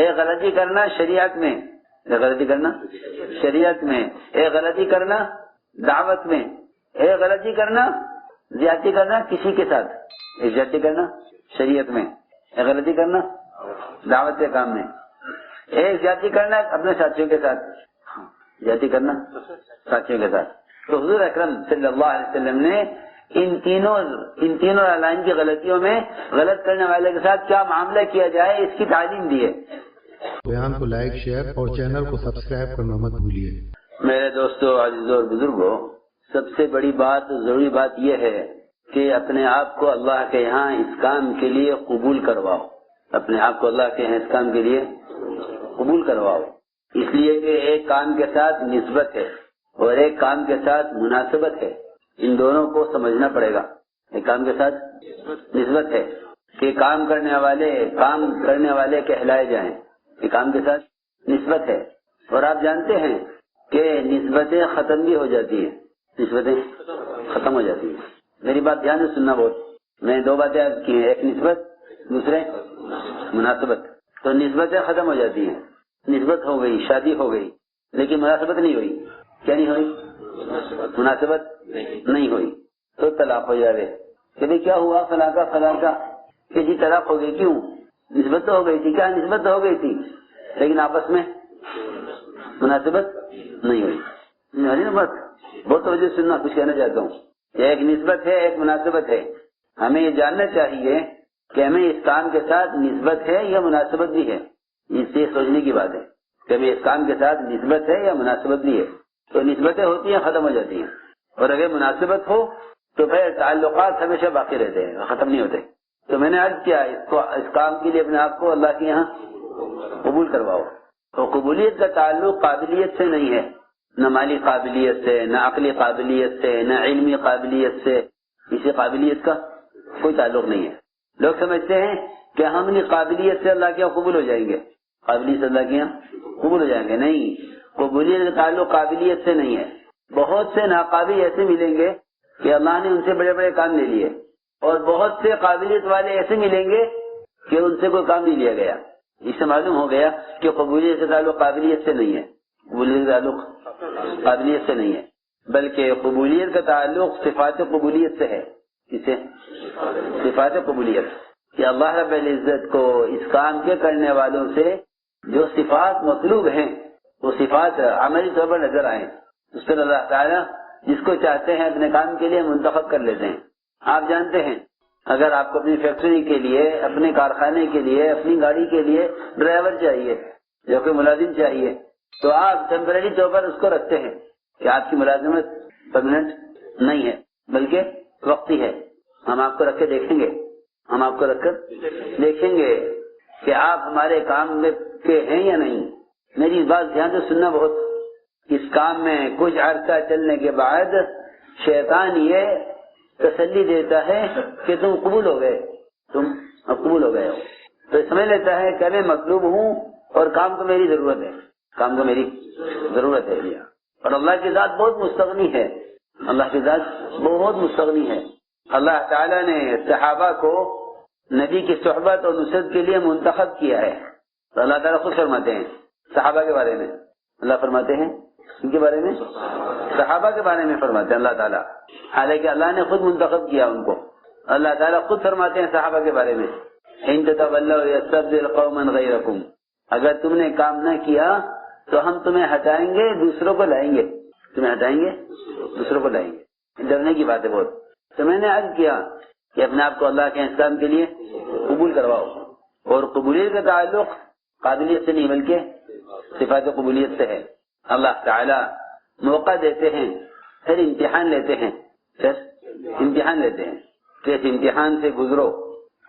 ایک غلطی کرنا شریعت میں، ایک غلطی کرنا شریعت میں، ایک غلطی کرنا دعوت میں، ایک غلطی کرنا زیادتی کرنا کسی کے ساتھ، ایک زیادتی کرنا شریعت میں، ایک غلطی کرنا دعوت کے کام میں، ایک زیادتی کرنا اپنے ساتھیوں کے ساتھ، زیادتی کرنا ساتھیوں کے ساتھ۔ تو حضور اکرم صلی اللہ علیہ وسلم نے ان تینوں لائن کی غلطیوں میں غلط کرنے والے کے ساتھ کیا معاملہ کیا جائے اس کی تعلیم دی ہے۔ بیان کو لائک، شیئر اور چینل کو سبسکرائب کرنا مت بھولیے۔ میرے دوستو، عزیزوں اور بزرگوں، سب سے بڑی بات، ضروری بات یہ ہے کہ اپنے آپ کو اللہ کے یہاں اس کام کے لیے قبول کرواؤ، اپنے آپ کو اللہ کے یہاں اس کام کے لیے قبول کرواؤ، اس لیے کہ ایک کام کے ساتھ نسبت ہے اور ایک کام کے ساتھ مناسبت ہے، ان دونوں کو سمجھنا پڑے گا۔ ایک کام کے ساتھ نسبت ہے کہ کام کرنے والے کہلائے جائیں، ایک کام کے ساتھ نسبت ہے، اور آپ جانتے ہیں کہ نسبتیں ختم بھی ہو جاتی ہیں، نسبتیں ختم ہو جاتی ہیں۔ میری بات دھیان سے سننا بہت، میں نے دو باتیں عرض کی ہیں، ایک نسبت، دوسرے مناسبت۔ تو نسبتیں ختم ہو جاتی ہیں، نسبت ہو گئی، شادی ہو گئی، لیکن مناسبت نہیں ہوئی، کیا نہیں ہوئی؟ مناسبت نہیں ہوئی، تو طلاق ہو جائے کہ بھئی کیا ہوا فلاں کا کہ جی طلاق ہو گئی، کیوں؟ نسبت تو ہو گئی تھی، کیا نسبت تو ہو گئی تھی لیکن آپس میں مناسبت نہیں ہوئی۔ بات بہت توجہ سننا، کچھ کہنا چاہتا ہوں، ایک نسبت ہے، ایک مناسبت ہے۔ ہمیں یہ جاننا چاہیے کہ ہمیں اس کام کے ساتھ نسبت ہے یا مناسبت بھی ہے، اس سے سوچنے کی بات ہے کہ ہمیں اس کام کے ساتھ نسبت ہے یا مناسبت بھی ہے۔ تو نسبتیں ہوتی ہیں، ختم ہو جاتی ہیں، اور اگر مناسبت ہو تو پھر تعلقات ہمیشہ باقی رہتے ہیں، ختم نہیں ہوتے۔ تو میں نے عرض کیا اس کام کے لیے اپنے آپ کو اللہ کے یہاں قبول کرواؤ۔ تو قبولیت کا تعلق قابلیت سے نہیں ہے، نہ مالی قابلیت سے، نہ عقلی قابلیت سے، نہ علمی قابلیت سے، اسی قابلیت کا کوئی تعلق نہیں ہے۔ لوگ سمجھتے ہیں کہ ہم اپنی قابلیت سے اللہ کے یہاں قبول ہو جائیں گے، قابلیت سے اللہ کے یہاں قبول ہو جائیں گے، نہیں، قبولیت کا تعلق قابلیت سے نہیں ہے۔ بہت سے ناقابل ایسے ملیں گے کہ اللہ نے ان سے بڑے بڑے کام لے لیے، اور بہت سے قابلیت والے ایسے ملیں گے کہ ان سے کوئی کام نہیں لیا گیا۔ اس سے معلوم ہو گیا کہ قبولیت کا تعلق قابلیت سے نہیں ہے، قبولیت کا تعلق قابلیت سے نہیں ہے، بلکہ قبولیت کا تعلق صفات قبولیت سے ہے۔ کس سے؟ صفات قبولیت، کہ اللہ رب العزت کو اس کام کے کرنے والوں سے جو صفات مطلوب ہیں وہ صفات عملی طور پر نظر آئیں، اس پر اللہ تعالیٰ جس کو چاہتے ہیں اپنے کام کے لیے منتخب کر لیتے ہیں۔ آپ جانتے ہیں اگر آپ کو اپنی فیکٹری کے لیے، اپنے کارخانے کے لیے، اپنی گاڑی کے لیے ڈرائیور چاہیے یا کوئی ملازم چاہیے، تو آپ ٹیمپرری طور پر اس کو رکھتے ہیں کہ آپ کی ملازمت پرماننٹ نہیں ہے بلکہ وقتی ہے۔ ہم آپ کو رکھ کے دیکھیں گے، ہم آپ کو رکھ کر دیکھیں گے کہ آپ ہمارے کام میں کے ہیں یا نہیں۔ میری بات دھیان سے سننا بہت، اس کام میں کچھ عرصہ چلنے کے بعد شیطان یہ تسلی دیتا ہے کہ تم قبول ہو گئے، تم اب قبول ہو گئے ہو، تو سمجھ لیتا ہے کہ میں مطلوب ہوں اور کام کو میری ضرورت ہے، کام کو میری ضرورت ہے۔ اور اللہ کی ذات بہت مستغنی ہے، اللہ کی ذات بہت مستغنی ہے۔ اللہ تعالیٰ نے صحابہ کو نبی کی صحبت اور نصرت کے لیے منتخب کیا ہے۔ تو اللہ تعالیٰ خود فرماتے ہیں صحابہ کے بارے میں، اللہ فرماتے ہیں ان کے بارے میں، صحابہ کے بارے میں فرماتے ہیں اللہ تعالیٰ، حالانکہ اللہ نے خود منتخب کیا ان کو۔ اللہ تعالیٰ خود فرماتے ہیں صحابہ کے بارے میں، ان تتولوا یستبدل قوما غیرکم، اگر تم نے کام نہ کیا تو ہم تمہیں ہٹائیں گے، دوسروں کو لائیں گے، تمہیں ہٹائیں گے، دوسروں کو لائیں گے۔ ڈرنے کی بات ہے بہت۔ تو میں نے عرض کیا کہ اپنے آپ کو اللہ کے احکام کے لیے قبول کرواؤ، اور قبولیت کا تعلق قابلیت سے نہیں بلکہ صفات قبولیت سے ہے۔ اللہ تعالیٰ موقع دیتے ہیں، پھر امتحان لیتے ہیں، کہ اس امتحان سے گزرو،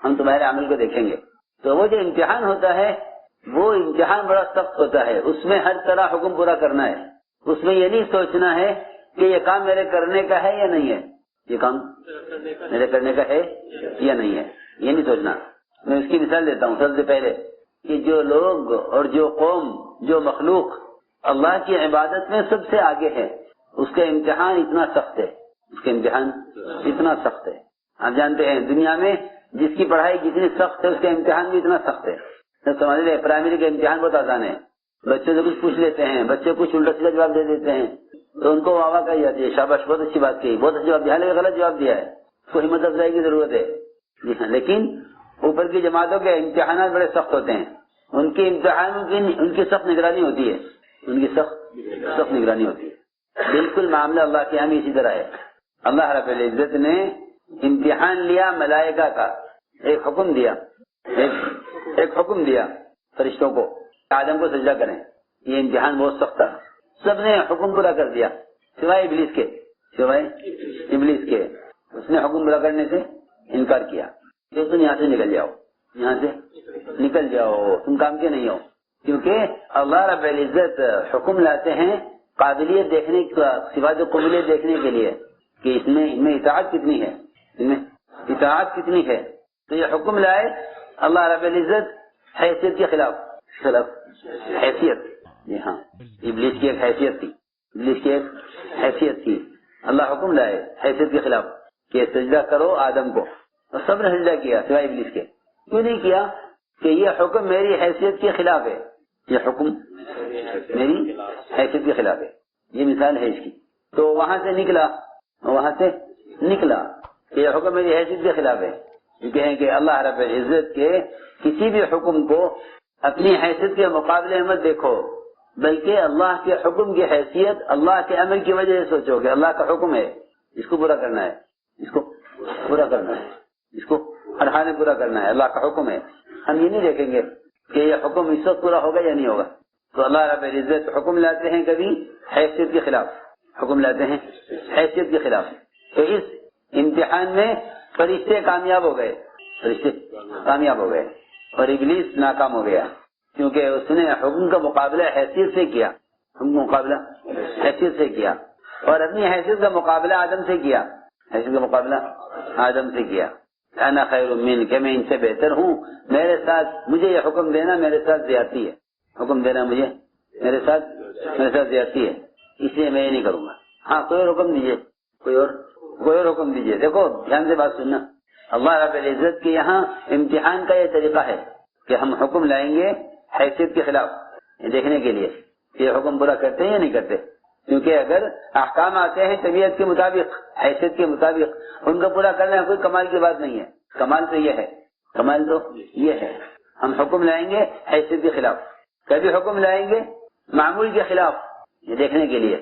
ہم تمہارے عمل کو دیکھیں گے۔ تو وہ جو امتحان ہوتا ہے وہ امتحان بڑا سخت ہوتا ہے، اس میں ہر طرح حکم پورا کرنا ہے، اس میں یہ نہیں سوچنا ہے کہ یہ کام میرے کرنے کا ہے یا نہیں ہے، یہ کام میرے کرنے کا ہے یا نہیں ہے، یہ نہیں سوچنا۔ میں اس کی مثال دیتا ہوں سب سے پہلے کہ جو لوگ اور جو قوم، جو مخلوق اللہ کی عبادت میں سب سے آگے ہے، اس کا امتحان اتنا سخت ہے، اس کا امتحان اتنا سخت ہے۔ آپ جانتے ہیں دنیا میں جس کی پڑھائی جتنی سخت ہے اس کا امتحان بھی اتنا سخت ہے۔ سمجھ لیں پرائمری کا امتحان بہت آسان ہے، بچے سے کچھ پوچھ لیتے ہیں، بچے کچھ الٹا سیدھا جواب دے دیتے ہیں تو ان کو واہ واہ کہی جاتی ہے، شاباش بہت اچھی بات کہی، بہت اچھا جواب دیا، لیکن غلط جواب دیا ہے، اس کو ہمت افزائی کی ضرورت ہے. جی ہاں، لیکن اوپر کی جماعتوں کے امتحانات بڑے سخت ہوتے ہیں، ان کے امتحانوں کی ان کی سخت نگرانی ہوتی ہے، ان کی سخت نگرانی ہوتی ہے. بالکل معاملہ اللہ کے یہاں بھی اسی طرح ہے. اللہ رب العزت نے امتحان لیا ملائکہ کا، ایک حکم دیا فرشتوں کو آدم کو سجدہ کریں. یہ امتحان بہت سخت تھا، سب نے حکم پورا کر دیا سوائے ابلیس کے. اس نے حکم پورا کرنے سے انکار کیا کہ تم یہاں سے نکل جاؤ، تم کام کے نہیں ہو. کیونکہ اللہ رب العزت حکم لاتے ہیں قابلیت دیکھنے کا، صفات قبولیت دیکھنے کے لیے کہ اس میں اطاعت کتنی ہے. تو یہ حکم لائے اللہ رب العزت حیثیت کے خلاف حیثیت. جی ہاں، ابلیس کی ایک حیثیت تھی. اللہ حکم لائے حیثیت کے خلاف کہ سجدہ کرو آدم کو، اور سب نے سجدہ کیا سوائے ابلیس کے. کیوں نہیں کیا؟ کہ یہ حکم میری حیثیت کے خلاف ہے، یہ حکم میری حیثیت کے خلاف ہے. یہ مثال ہے اس کی. تو وہاں سے نکلا کہ یہ حکم میری حیثیت کے خلاف ہے. یہ کہیں کہ اللہ رب العزت کے کسی بھی حکم کو اپنی حیثیت کے مقابلے مت دیکھو، بلکہ اللہ کے حکم کی حیثیت اللہ کے عمل کی وجہ سے سوچو کہ اللہ کا حکم ہے، اس کو پورا کرنا ہے، اس کو ہر حال میں پورا کرنا ہے. اللہ کا حکم ہے. ہم یہ نہیں دیکھیں گے کہ یہ حکم اس وقت پورا ہوگا یا نہیں ہوگا. تو اللہ رب العزت حکم لاتے ہیں کبھی حیثیت کے خلاف، تو اس امتحان میں فرشتے کامیاب ہو گئے اور ابلیس ناکام ہو گیا، کیونکہ اس نے حکم کا مقابلہ حیثیت سے کیا اور اپنی حیثیت کا مقابلہ آدم سے کیا. انا خیر من، کہ میں ان سے بہتر ہوں، میرے ساتھ مجھے یہ حکم دینا میرے ساتھ زیادتی ہے، میرے ساتھ زیادتی ہے، اس لیے میں یہ نہیں کروں گا. ہاں کوئی اور حکم دیجیے، کوئی اور حکم دیجیے. دیکھو دھیان سے بات سننا، اللہ رب العزت کے یہاں امتحان کا یہ طریقہ ہے کہ ہم حکم لائیں گے حیثیت کے خلاف، یہ دیکھنے کے لیے کہ یہ حکم پورا کرتے ہیں یا نہیں کرتے. کیونکہ اگر احکام آتے ہیں طبیعت کے مطابق، حیثیت کے مطابق، ان کا پورا کرنا کوئی کمال کی بات نہیں ہے. کمال تو یہ ہے ہم حکم لائیں گے حیثیت کے خلاف. کبھی حکم لائیں گے معمول کے خلاف، یہ دیکھنے کے لیے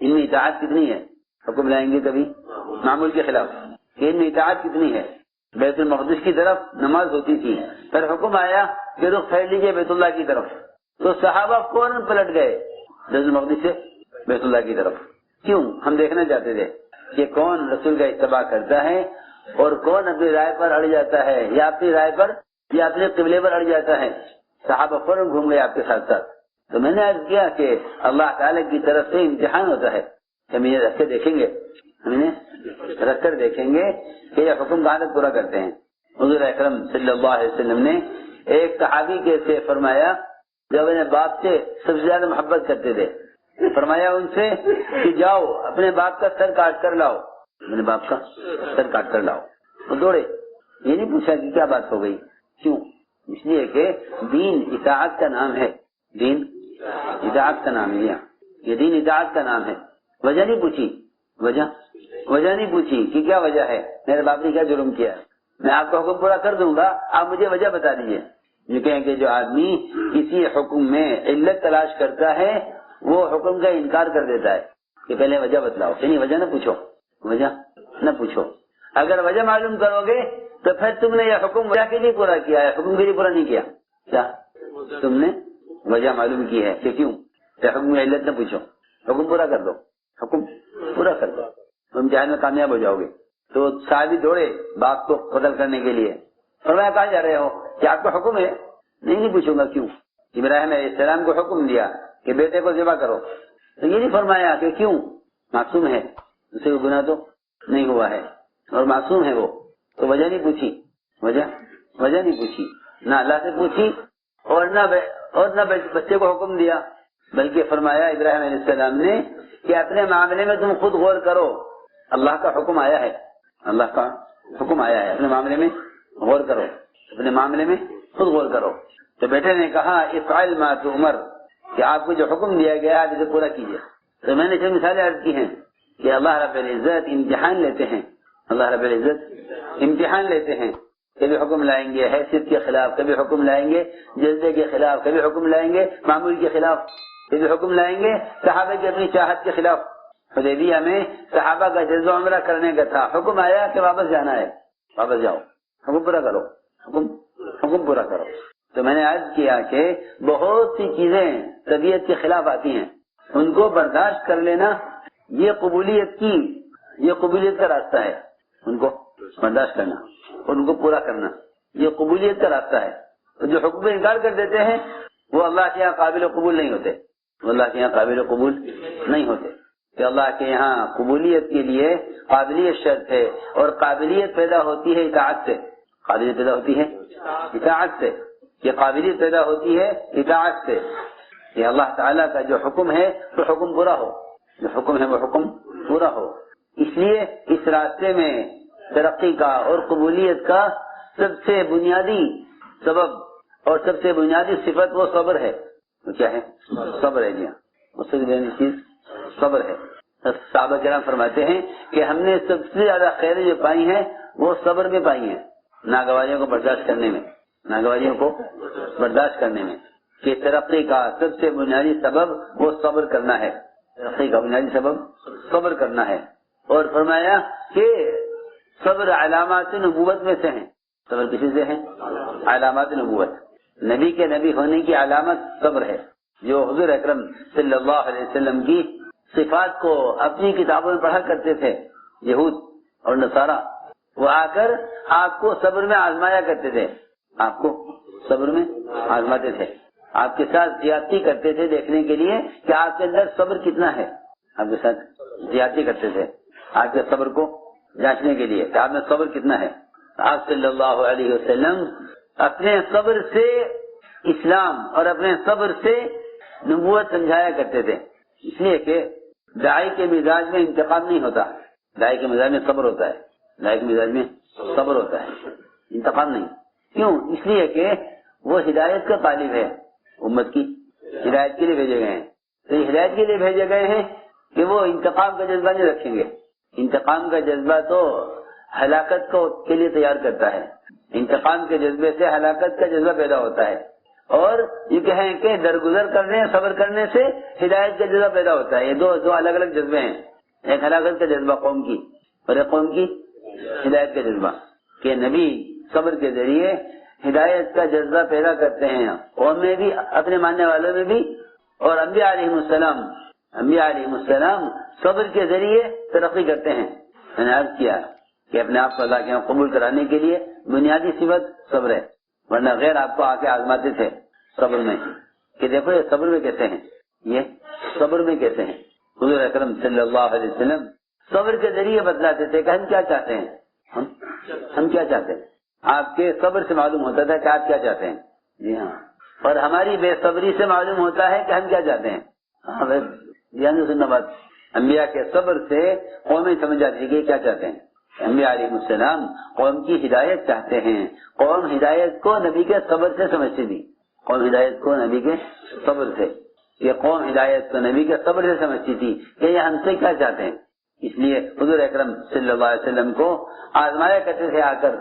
ان میں اطاعت کتنی ہے. حکم لائیں گے کبھی معمول کے خلاف کہ ان میں اطاعت کتنی ہے. بیت المقدس کی طرف نماز ہوتی تھی، پھر حکم آیا کہ رخ پھیر لیجیے بیت اللہ کی طرف، تو صحابہ فوراً پلٹ گئے بیت المقدس سے بیت اللہ کی طرف. کیوں؟ ہم دیکھنا چاہتے تھے کہ کون رسول کا اتباع کرتا ہے اور کون اپنی رائے پر اڑ جاتا ہے، یا اپنی رائے پر یا اپنے قبلے پر اڑ جاتا ہے. صحابہ فوراً گھوم گئے آپ کے ساتھ ساتھ. تو میں نے عرض کیا کہ اللہ تعالیٰ کی طرف سے امتحان ہوتا ہے، ہم انہیں رکھ کر دیکھیں گے کہ یہ حکم کہاں تک پورا کرتے ہیں. حضور اکرم صلی اللہ علیہ وسلم نے ایک صحابی کے سے فرمایا جب انہیں باپ سے سب سے زیادہ محبت کرتے تھے، فرمایا ان سے کہ جاؤ اپنے باپ کا سر کاٹ کر لاؤ، وہ دوڑے. یہ نہیں پوچھا کہ کیا بات ہو گئی، کیوں؟ اس لیے کہ دین اطاعت کا نام ہے، یہ دین اطاعت کا نام ہے. وجہ نہیں پوچھی کہ کیا وجہ ہے، میرے باپ نے کیا جرم کیا ہے. میں آپ کا حکم پورا کر دوں گا، آپ مجھے وجہ بتا دیجیے. یہ کہیں کہ جو آدمی کسی حکم میں علت تلاش کرتا ہے وہ حکم کا انکار کر دیتا ہے کہ پہلے وجہ بتلاؤ. یعنی وجہ نہ پوچھو. اگر وجہ معلوم کرو گے تو پھر تم نے یہ حکم وجہ کے لیے پورا کیا ہے، حکم کے لیے پورا نہیں کیا. کیا تم نے وجہ معلوم کی ہے کہ کیوں؟ حکم میں علت نہ پوچھو، حکم پورا کر دو. تم امتحان میں کامیاب ہو جاؤ گے. تو صحابی دوڑے باپ کو قتل کرنے کے لیے. اور میں کہاں جا رہے ہو کہ آپ کا حکم ہے؟ نہیں پوچھوں گا کیوں. ابراہیم علیہ السلام کو حکم دیا کہ بیٹے کو ذبح کرو، تو یہ نہیں فرمایا کہ کیوں، معصوم ہے، اسے کوئی گناہ تو نہیں ہوا ہے اور معصوم ہے وہ، تو وجہ نہیں پوچھی، نہ اللہ سے پوچھی اور نہ بچے کو حکم دیا. بلکہ فرمایا ابراہیم علیہ السلام نے کہ اپنے معاملے میں تم خود غور کرو، اللہ کا حکم آیا ہے، اپنے معاملے میں غور کرو، اپنے معاملے میں خود غور کرو. تو بیٹے نے کہا افعل ما تؤمر، کہ آپ کو جو حکم دیا گیا ہے اسے پورا کیجیے۔ تو میں نے جو مثالیں عرض کی ہیں کہ اللہ رب العزت امتحان لیتے ہیں، اللہ رب العزت امتحان لیتے ہیں، کبھی حکم لائیں گے حیثیت کے خلاف، کبھی حکم لائیں گے جذبے کے خلاف، کبھی حکم لائیں گے معمول کے خلاف، کبھی حکم لائیں گے صحابہ کی اپنی چاہت کے خلاف۔ حدیبیہ میں صحابہ کا جذبہ عمرہ کرنے کا تھا، حکم آیا کہ واپس جانا ہے، واپس جاؤ، حکم پورا کرو، حکم پورا کرو۔ تو میں نے عرض کیا کہ بہت سی چیزیں طبیعت کے خلاف آتی ہیں، ان کو برداشت کر لینا یہ قبولیت کا راستہ ہے، ان کو برداشت کرنا اور ان کو پورا کرنا یہ قبولیت کا راستہ ہے۔ تو جو حکم انکار کر دیتے ہیں وہ اللہ کے یہاں قابل قبول نہیں ہوتے، وہ اللہ کے یہاں قابل قبول نہیں ہوتے، کہ اللہ کے یہاں قبولیت کے لیے قابلیت شرط ہے، اور قابلیت پیدا ہوتی ہے اطاعت سے، قابلیت پیدا ہوتی ہے اطاعت سے، یہ قابلیت پیدا ہوتی ہے اطاعت سے، کہ اللہ تعالیٰ کا جو حکم ہے تو حکم پورا ہو، جو حکم ہے وہ حکم پورا ہو۔ اس لیے اس راستے میں ترقی کا اور قبولیت کا سب سے بنیادی سبب اور سب سے بنیادی صفت وہ صبر ہے۔ وہ کیا ہے؟ صبر ہے، جی ہاں، اس سے بنیادی چیز صبر ہے۔ صحابہ کرام فرماتے ہیں کہ ہم نے سب سے زیادہ خیریں جو پائی ہیں وہ صبر میں پائی ہیں، ناگواریوں کو برداشت کرنے میں، ناگواریوں کو برداشت کرنے میں، کہ ترقی کا سب سے بنیادی سبب وہ صبر کرنا ہے، ترقی کا بنیادی سبب صبر کرنا ہے۔ اور فرمایا کہ صبر علامات نبوت میں سے ہیں، صبر کسی سے ہے؟ علامات نبوت، نبی کے نبی ہونے کی علامت صبر ہے۔ جو حضور اکرم صلی اللہ علیہ وسلم کی صفات کو اپنی کتابوں میں پڑھا کرتے تھے یہود اور نصارہ، وہ آ کر آپ کو صبر میں آزمایا کرتے تھے، آپ کو صبر میں آزماتے تھے، آپ کے ساتھ زیادتی کرتے تھے دیکھنے کے لیے کہ آپ کے اندر صبر کتنا ہے، آپ کے ساتھ زیادتی کرتے تھے آپ کے صبر کو جانچنے کے لیے کہ آپ میں صبر کتنا ہے۔ آپ صلی اللہ علیہ وسلم اپنے صبر سے اسلام اور اپنے صبر سے نبوت سمجھایا کرتے تھے، اس لیے کہ داعی کے مزاج میں انتقام نہیں ہوتا، داعی کے مزاج میں صبر ہوتا ہے، داعی کے مزاج میں صبر ہوتا ہے، انتقام نہیں۔ کیوں؟ اس لیے کہ وہ ہدایت کا طالب ہے، امت کی ہدایت کے لیے بھیجے گئے ہیں، تو یہ ہدایت کے لیے بھیجے گئے ہیں کہ وہ انتقام کا جذبہ نہیں رکھیں گے۔ انتقام کا جذبہ تو ہلاکت کو کے لیے تیار کرتا ہے، انتقام کے جذبے سے ہلاکت کا جذبہ پیدا ہوتا ہے، اور یہ کہیں کہ درگزر کرنے صبر کرنے سے ہدایت کا جذبہ پیدا ہوتا ہے۔ یہ دو الگ الگ جذبے ہیں، ایک ہلاکت کا جذبہ قوم کی اور ایک قوم کی ہدایت کا جذبہ، کہ نبی صبر کے ذریعے ہدایت کا جذبہ پیدا کرتے ہیں قوم میں بھی، اپنے ماننے والوں میں بھی، اور انبیاء علیہ السلام صبر کے ذریعے ترقی کرتے ہیں۔ میں نے عرض کیا کہ اپنے آپ کو اللہ کے یہاں قبول کرانے کے لیے بنیادی صفت صبر ہے، ورنہ غیر آپ کو آ کے آزماتے تھے صبر میں، کہ دیکھو یہ صبر میں کیسے ہیں، یہ صبر میں کیسے ہیں۔ حضور اکرم صلی اللہ علیہ وسلم صبر کے ذریعے بتلاتے تھے کہ ہم کیا چاہتے ہیں، ہم کیا چاہتے ہیں۔ آپ کے صبر سے معلوم ہوتا تھا کہ آپ کیا چاہتے ہیں، جی ہاں، اور ہماری بے صبری سے معلوم ہوتا ہے کہ ہم کیا چاہتے ہیں۔ ہاں بس دھیان سننا بات، انبیاء کے صبر سے قومیں سمجھ جاتی ہے کہ کیا چاہتے ہیں۔ انبیاء علیہ السلام قوم کی ہدایت چاہتے ہیں، قوم ہدایت کو نبی کے صبر سے سمجھتی تھی، قوم ہدایت کو نبی کے صبر سے، یہ قوم ہدایت کو نبی کے صبر سے سمجھتی تھی کہ یہ ہم سے کیا چاہتے ہیں۔ اس لیے حضور اکرم صلی اللہ علیہ وسلم کو آزمایا کرتے تھے، آ کر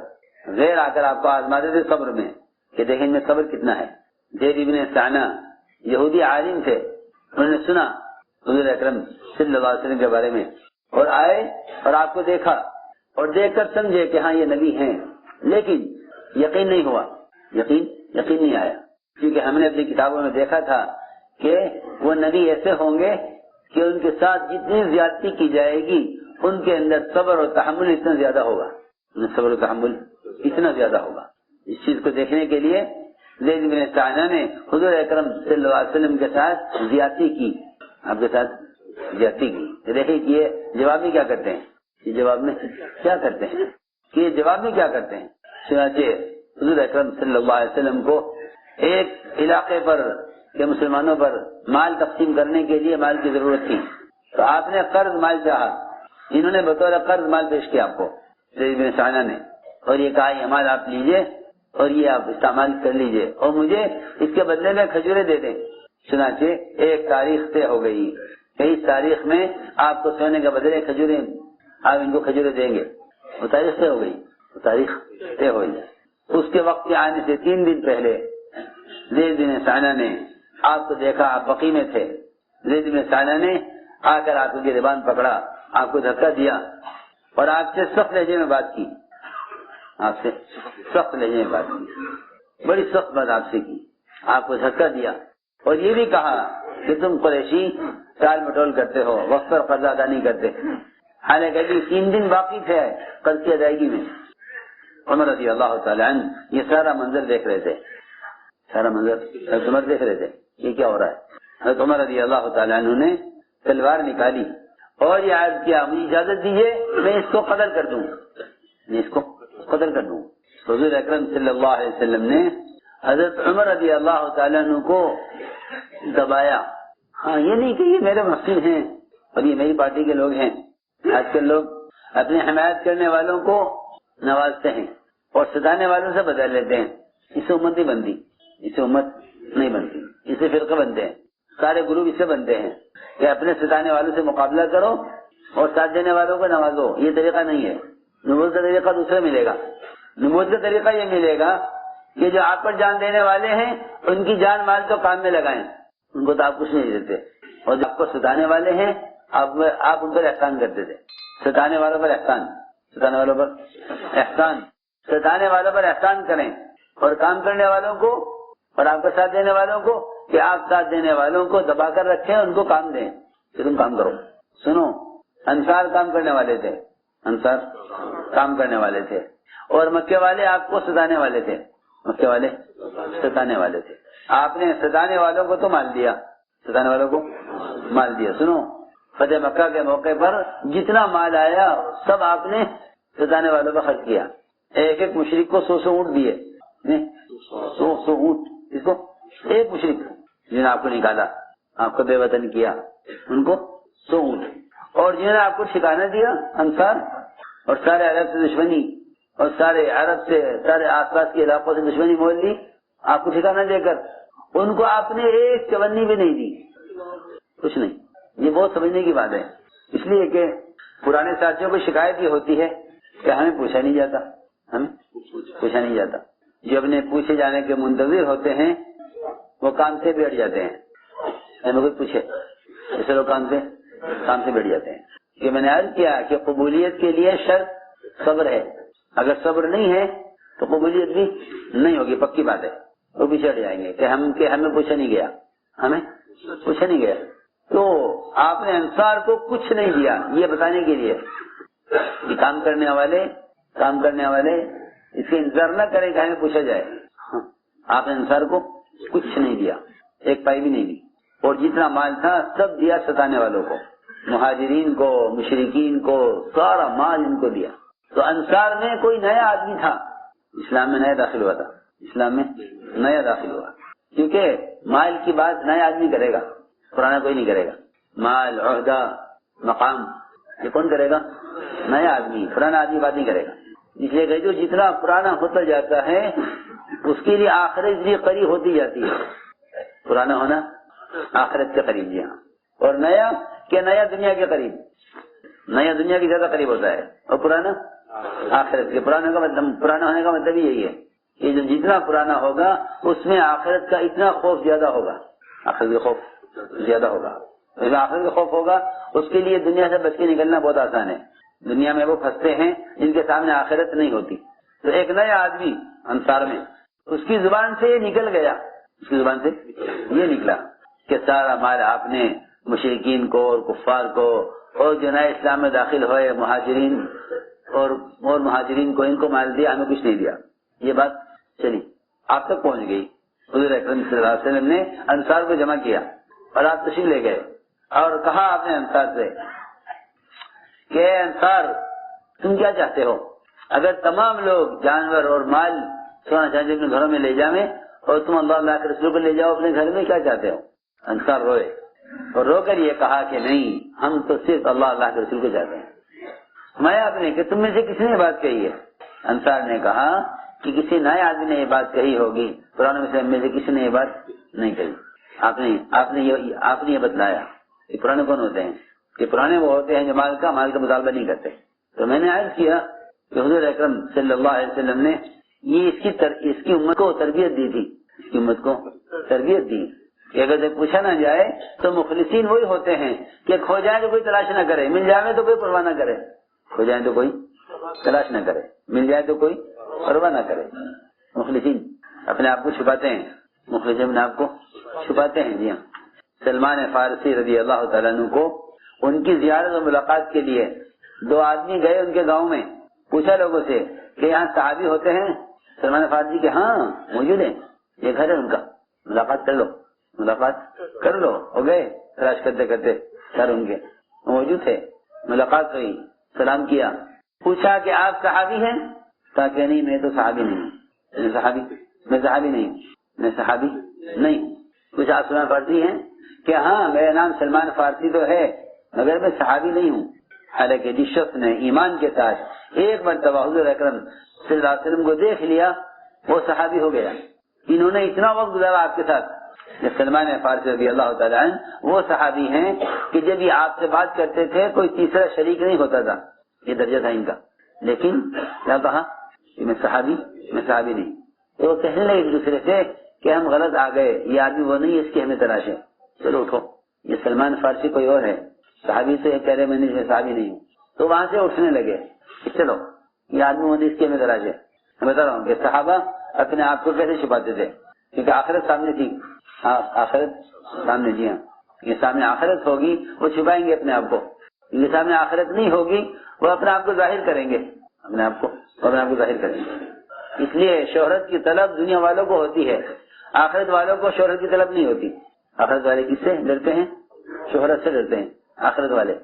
غیر آ کر آپ کو آزماتے تھے صبر میں، کہ دیکھیں ان میں صبر کتنا ہے۔ زید ابن سعنہ یہودی عالم تھے، انہوں نے سنا حضور اکرم صلی اللہ علیہ وسلم کے بارے میں، اور آئے اور آپ کو دیکھا اور دیکھ کر سمجھے کہ ہاں یہ نبی ہیں، لیکن یقین نہیں ہوا، یقین نہیں آیا، کیونکہ ہم نے اپنی کتابوں میں دیکھا تھا کہ وہ نبی ایسے ہوں گے کہ ان کے ساتھ جتنی زیادتی کی جائے گی ان کے اندر صبر اور تحمل اتنا زیادہ ہوگا، صبر و تحمل اتنا زیادہ ہوگا۔ اس چیز کو دیکھنے کے لیے زید بن سعنہ نے حضور اکرم صلی اللہ علیہ وسلم کے ساتھ زیادتی کی، آپ کے ساتھ زیادتی کی۔ دیکھیں کہ یہ جواب میں کیا کرتے ہیں، یہ جواب میں کیا کرتے ہیں، کہ یہ جواب میں کیا کرتے ہیں۔ چنانچہ حضور اکرم صلی اللہ علیہ وسلم کو ایک علاقے پر کہ مسلمانوں پر مال تقسیم کرنے کے لیے مال کی ضرورت تھی، تو آپ نے قرض مال چاہا، انہوں نے بطور قرض مال پیش کیا آپ کو، زید بن سعنہ نے، اور یہ کہا یہ مال آپ لیجئے اور یہ آپ استعمال کر لیجئے اور مجھے اس کے بدلے میں کھجوریں دے دیں۔ چنانچہ ایک تاریخ طے ہو گئی کہ اس تاریخ میں آپ کو سونے کے بدلے کھجوریں، آپ ان کو کھجوریں دیں گے۔ وہ تاریخ طے ہو گئی، وہ تاریخ طے ہو گئی۔ اس کے وقت کے آنے سے 3 دن پہلے زید بن ثانیہ نے آپ کو دیکھا، آپ بقی میں تھے۔ زید بن ثانیہ نے آ کر آپ کی زبان پکڑا، آپ کو دھکا دیا اور آپ سے سخت لہجے میں بات کی، آپ سے سخت لہجے میں بات کی، بڑی سخت بات آپ سے کی، آپ کو دھکا دیا اور یہ بھی کہا کہ تم قریشی ٹال مٹول کرتے ہو، وقت پر قرض ادا نہیں کرتے، حالانکہ ابھی 3 دن باقی تھے قرض کی ادائیگی میں۔ عمر رضی اللہ تعالیٰ عنہ یہ سارا منظر دیکھ رہے تھے، سارا منظر حضرت عمر دیکھ رہے تھے، یہ کیا ہو رہا ہے۔ حضرت عمر رضی اللہ تعالیٰ عنہ نے تلوار نکالی اور یہ عرض کیا، مجھے اجازت دیجیے میں اس کو قتل کر دوں، میں اس کو قتل کر دوں۔ حضور اکرم صلی اللہ علیہ وسلم نے حضرت عمر رضی اللہ تعالیٰ عنہ کو دبایا۔ ہاں، یہ نہیں کہ یہ میرے مسئول ہیں اور یہ میری پارٹی کے لوگ ہیں۔ آج کل لوگ اپنی حمایت کرنے والوں کو نوازتے ہیں اور ستانے والوں سے بدل لیتے ہیں۔ اس سے امت نہیں بنتی، اس سے امت نہیں بنتی، اس سے فرقے بنتے ہیں، سارے گروپ اس سے بنتے ہیں کہ اپنے ستانے والوں سے مقابلہ کرو اور ساتھ دینے والوں کو نوازو۔ یہ طریقہ نہیں ہے۔ نبوت کا طریقہ دوسرا ملے گا۔ نبوت کا طریقہ یہ ملے گا کہ جو آپ پر جان دینے والے ہیں ان کی جان مال تو کام میں لگائیں، ان کو تو آپ کچھ نہیں دیتے، اور جو آپ کو ستانے والے ہیں آپ ان پر احسان کرتے تھے۔ ستانے والوں پر احسان، ستانے والوں پر احسان، ستانے والوں پر احسان کریں اور کام کرنے والوں کو اور آپ کا ساتھ دینے والوں کو کہ آپ ساتھ دینے والوں کو دبا کر رکھیں، ان کو کام دیں کہ تم کام کرو۔ سنو، انصار کام کرنے والے تھے، انصار کام کرنے والے تھے اور مکے والے آپ کو ستانے والے تھے، مکے والے ستانے والے تھے۔ آپ نے ستانے والوں کو تو مال دیا، ستانے والوں کو مال دیا۔ سنو، فتح مکہ کے موقع پر جتنا مال آیا سب آپ نے ستانے والوں پر خرچ کیا۔ ایک ایک مشرک کو 100 اونٹ دیے، 100 اونٹ، اس کو ایک مشرک جنہوں نے آپ کو نکالا، آپ کو بے وطن کیا، ان کو 100 اونٹ، اور جنہوں نے آپ کو ٹھکانہ دیا انصار اور سارے عرب سے دشمنی اور سارے عرب سے سارے آس پاس کے علاقوں سے دشمنی مول لی، آپ کو ٹھکانہ دے کر ان کو آپ نے ایک چونی بھی نہیں دی، کچھ نہیں۔ یہ بہت سمجھنے کی بات ہے، اس لیے کہ پرانے ساتھیوں کو شکایت یہ ہوتی ہے کہ ہمیں پوچھا نہیں جاتا، ہمیں پوچھا نہیں جاتا۔ جو اپنے پوچھے جانے کے منتظر ہوتے ہیں وہ کام سے بیٹھ جاتے ہیں، ہمیں کوئی پوچھے ایسے لوگ کام سے بیٹھ جاتے ہیں۔ کہ میں نے عرض کیا کہ قبولیت کے لیے شرط صبر ہے، اگر صبر نہیں ہے تو قبولیت بھی نہیں ہوگی، پکی بات ہے۔ وہ پیچھے ہٹ جائیں گے کہ ہمیں پوچھا نہیں گیا، ہمیں پوچھا نہیں گیا۔ تو آپ نے انصار کو کچھ نہیں دیا، یہ بتانے کے لیے کہ کام کرنے والے اس کے انتظار نہ کریں کہ ہمیں پوچھا جائے۔ آپ نے انصار کو کچھ نہیں دیا، ایک پائی بھی نہیں دی، اور جتنا مال تھا سب دیا ستانے والوں کو، مہاجرین کو، مشرکین کو، سارا مال ان کو دیا۔ تو انصار میں کوئی نیا آدمی تھا، اسلام میں نیا داخل ہوا تھا، اسلام میں نیا داخل ہوا، کیونکہ مال کی بات نیا آدمی کرے گا، پرانا کوئی نہیں کرے گا۔ مال، عہدہ، مقام، یہ کون کرے گا؟ نیا آدمی، پرانا آدمی بات نہیں کرے گا۔ اس لیے کہ جو جتنا پرانا ہوتا جاتا ہے اس کے لیے آخرت بھی قریب ہوتی جاتی ہے۔ پرانا ہونا آخرت کے قریب، جی ہاں، اور نیا کہ نیا دنیا کے قریب، نیا دنیا کی زیادہ قریب ہوتا ہے، اور پرانا آخرت کے۔ پرانا ہونے کا مطلب یہی ہے کہ جو جتنا پرانا ہوگا اس میں آخرت کا اتنا خوف زیادہ ہوگا، آخرت کا خوف زیادہ ہوگا۔ جو آخرت کا خوف ہوگا اس کے لیے دنیا سے بچ کے نکلنا بہت آسان ہے۔ دنیا میں وہ پھنستے ہیں جن کے سامنے آخرت نہیں ہوتی۔ تو ایک نیا آدمی انصار میں، اس کی زبان سے یہ نکل گیا، اس کی زبان سے یہ نکلا کہ سارا مال آپ نے مشرکین کو اور کفار کو اور جو نئے اسلام میں داخل ہوئے مہاجرین اور مہاجرین کو، ان کو مال دیا، ہمیں کچھ نہیں دیا۔ یہ بات چلی، آپ تک پہنچ گئی۔ حضور اکرم صلی اللہ علیہ وسلم نے انصار کو جمع کیا اور آپ تشریف لے گئے اور کہا آپ نے انصار سے کہ اے انصار، تم کیا چاہتے ہو؟ اگر تمام لوگ جانور اور مال سونا چاندی اپنے گھروں میں لے جائیں اور تم اللہ کے رسول کو لے جاؤ اپنے گھر میں، کیا چاہتے ہو؟ انصار روئے اور رو کر یہ کہا کہ نہیں، ہم تو صرف اللہ کے رسول کو چاہتے ہیں۔ میں آپ نے کہ تم میں سے کس نے بات کہی ہے؟ انصار نے کہا کہ کسی نئے آدمی نے یہ بات کہی ہوگی، پرانے میں سے کسی نے یہ بات نہیں کہی. آپ نے یہ بتلایا کہ پرانے کون ہوتے ہیں؟ کہ پرانے وہ ہوتے ہیں جو مال کا مطالبہ نہیں کرتے. تو میں نے عرض کیا کہ حضور اکرم صلی اللہ علیہ وسلم نے یہ اس کی امت کو تربیت دی تھی، اس کی امت کو تربیت دی کہ اگر جب پوچھا نہ جائے تو مخلصین وہی ہوتے ہیں کہ کھو جائے تو کوئی تلاش نہ کرے، مل جائے تو کوئی پرواہ نہ کرے. کھو جائے تو کوئی تلاش نہ کرے، مل جائے تو کوئی پرواہ نہ کرے. مخلصین اپنے آپ کو چھپاتے ہیں، مخلصین اپنے آپ کو چھپاتے ہیں. جی ہاں، سلمان فارسی رضی اللہ تعالیٰ عنہ کو ان کی زیارت و ملاقات کے لیے 2 آدمی گئے ان کے گاؤں میں. پوچھا لوگوں سے کہ یہاں صحابی ہوتے ہیں سلمان فارسی کے؟ ہاں موجود ہیں، یہ گھر ہے ان کا، ملاقات کر لو. ہو گئے تلاش کرتے کرتے گھر ان کے موجود تھے. ملاقات ہوئی، سلام کیا، پوچھا کہ آپ صحابی ہیں؟ کہا کہ نہیں میں تو صحابی نہیں، میں صحابی نہیں. پوچھا آپ سلمان فارسی ہیں؟ کہ ہاں میرا نام سلمان فارسی تو ہے مگر میں صحابی نہیں ہوں. حالانکہ جس شخص نے ایمان کے ساتھ ایک مرتبہ حضور اکرم صلی اللہ علیہ وسلم کو دیکھ لیا وہ صحابی ہو گیا. انہوں نے اتنا وقت گزارا آپ کے ساتھ. سلمان فارسی رضی اللہ تعالیٰ عنہ وہ صحابی ہیں کہ جب یہ آپ سے بات کرتے تھے کوئی تیسرا شریک نہیں ہوتا تھا، یہ درجہ تھا ان کا. لیکن کیا کہا کہ میں صحابی نہیں. تو وہ کہنے لگے ایک دوسرے سے کہ ہم غلط آ گئے، یہ آدمی وہ نہیں اس کی ہمیں تلاش ہے، چلو اٹھو. یہ سلمان فارسی کوئی اور ہے، صحابی سے کہہ رہے میں صحابی نہیں ہوں. تو وہاں سے اٹھنے لگے کہ چلو یہ آدمی وہ نہیں اس کی ہمیں تلاش ہے. میں بتا رہا ہوں کہ صحابہ اپنے آپ کو کیسے چھپاتے تھے، کیونکہ آخرت سامنے تھی. آخرت سامنے، جی ہاں، یہ سامنے آخرت ہوگی وہ چھپائیں گے اپنے آپ کو. یہ سامنے آخرت نہیں ہوگی وہ اپنے آپ کو ظاہر کریں گے، اپنے آپ کو ظاہر کریں گے. اس لیے شہرت کی طلب دنیا والوں کو ہوتی ہے، آخرت والوں کو شہرت کی طلب نہیں ہوتی. آخرت والے کس سے ڈرتے ہیں؟ شہرت سے ڈرتے ہیں. آخرت والے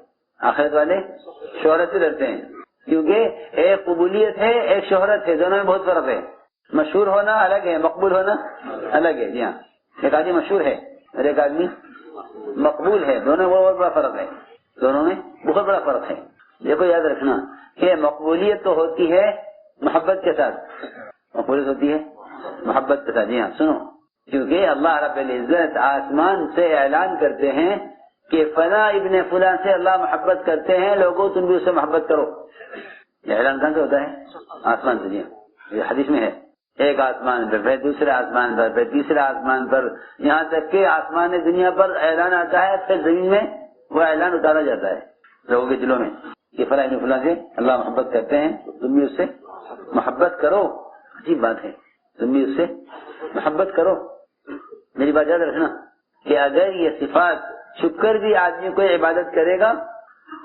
شہرت سے ڈرتے ہیں، کیونکہ ایک قبولیت ہے ایک شہرت ہے، دونوں میں بہت فرق ہے. مشہور ہونا الگ ہے، مقبول ہونا الگ ہے. جی ہاں، ایک آدمی مشہور ہے اور ایک آدمی مقبول ہے، دونوں میں بہت بڑا فرق ہے. دونوں میں بہت بڑا فرق ہے. دیکھو یاد رکھنا کہ مقبولیت تو ہوتی ہے محبت کے ساتھ، جی ہاں سنو، کیونکہ اللہ رب العزت آسمان سے اعلان کرتے ہیں کہ فلاں ابن فلاں سے اللہ محبت کرتے ہیں، لوگوں تم بھی اس سے محبت کرو. یہ اعلان کہاں سے ہوتا ہے؟ آسمان سے. جی ہاں، یہ حدیث میں ہے. ایک آسمان پر، پھر دوسرے آسمان پر، پھر تیسرے آسمان پر، یہاں تک کہ آسمان دنیا پر اعلان آتا ہے، پھر زمین میں وہ اعلان اتارا جاتا ہے لوگوں کے دلوں میں کہ فلاں ابن فلاں سے اللہ محبت کرتے ہیں، تم بھی اس سے محبت کرو. عجیب بات ہے، تم بھی اس سے محبت کرو. میری بات یاد رکھنا کہ اگر یہ صفات چھپ کر بھی آدمی کو عبادت کرے گا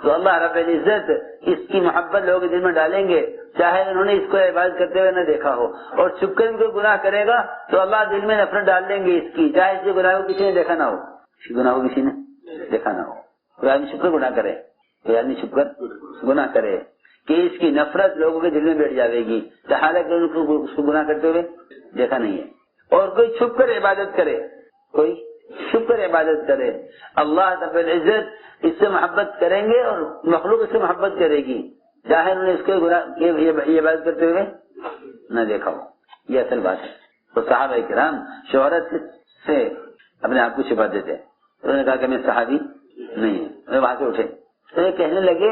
تو اللہ رب العزت اس کی محبت لوگوں کے دل میں ڈالیں گے، چاہے انہوں نے اس کو عبادت کرتے ہوئے نہ دیکھا ہو. اور چھپ کر بھی کوئی گناہ کرے گا تو اللہ دل میں نفرت ڈال دیں گے اس کی، چاہے اس کے گناہ کو کسی نے دیکھا نہ ہو. کوئی آدمی چھپ کر گناہ کرے، کہ اس کی نفرت لوگوں کے دل میں بیٹھ جائے گی، حالانکہ اس کو گناہ کرتے ہوئے دیکھا نہیں ہے. اور کوئی چھپ کر عبادت کرے، اللہ رب العزت اس سے محبت کریں گے اور مخلوق اس سے محبت کرے گی، چاہے انہوں نے اس کو یہ عبادت کرتے ہوئے نہ دیکھا ہو. یہ اصل بات ہے. تو صحابہ کرام شہرت سے اپنے آپ کو چھپاتے تھے. انہوں نے کہا کہ میں صحابی نہیں ہوں. وہاں سے اٹھے تو یہ کہنے لگے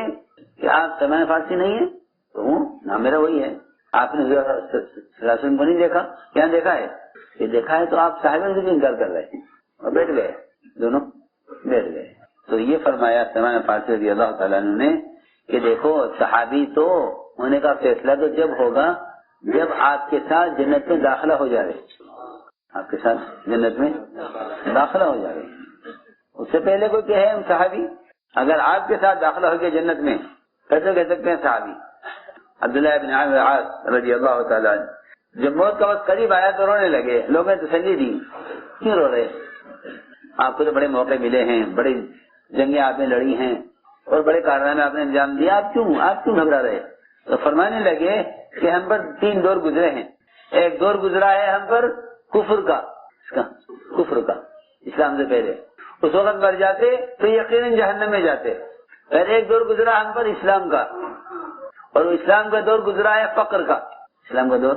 کہ آپ سلمان فارسی نہیں ہیں؟ تو نام میرا وہی ہے. آپ نے وسلم کو نہیں دیکھا؟ کیا دیکھا ہے؟ یہ دیکھا ہے. تو آپ صحابہ سے بھی انکار کر رہے ہیں. اور بیٹھ گئے، دونوں بیٹھ گئے. تو یہ فرمایا سلمان فارسی رضی اللہ تعالیٰ عنہ نے کہ دیکھو صحابی تو ہونے کا فیصلہ تو جب ہوگا جب آپ کے ساتھ جنت میں داخلہ ہو جائے. آپ کے ساتھ جنت میں داخلہ ہو جائے. اس سے پہلے کوئی کہے ہم صحابی، اگر آپ کے ساتھ داخلہ ہو گیا جنت میں کیسے کہہ سکتے ہیں صحابی؟ عبداللہ بن عامر العاص رضی اللہ تعالیٰ عنہ جب موت کا وقت قریب آیا تو رونے لگے. لوگوں نے تسلی دی، کیوں رو رہے؟ آپ کو تو بڑے موقع ملے ہیں، بڑی جنگیں آپ نے لڑی ہیں اور بڑے کارنامے آپ نے انجام دیا، آپ کیوں گھبرا رہے؟ تو فرمانے لگے کہ ہم پر 3 دور گزرے ہیں. ایک دور گزرا ہے ہم پر کفر کا، اسلام سے پہلے، اس وقت مر جاتے تو یقیناً جہنم میں جاتے. اور ایک دور گزرا ہم پر اسلام کا، اور اسلام کا دور گزرا ہے فقر کا. اسلام کا دور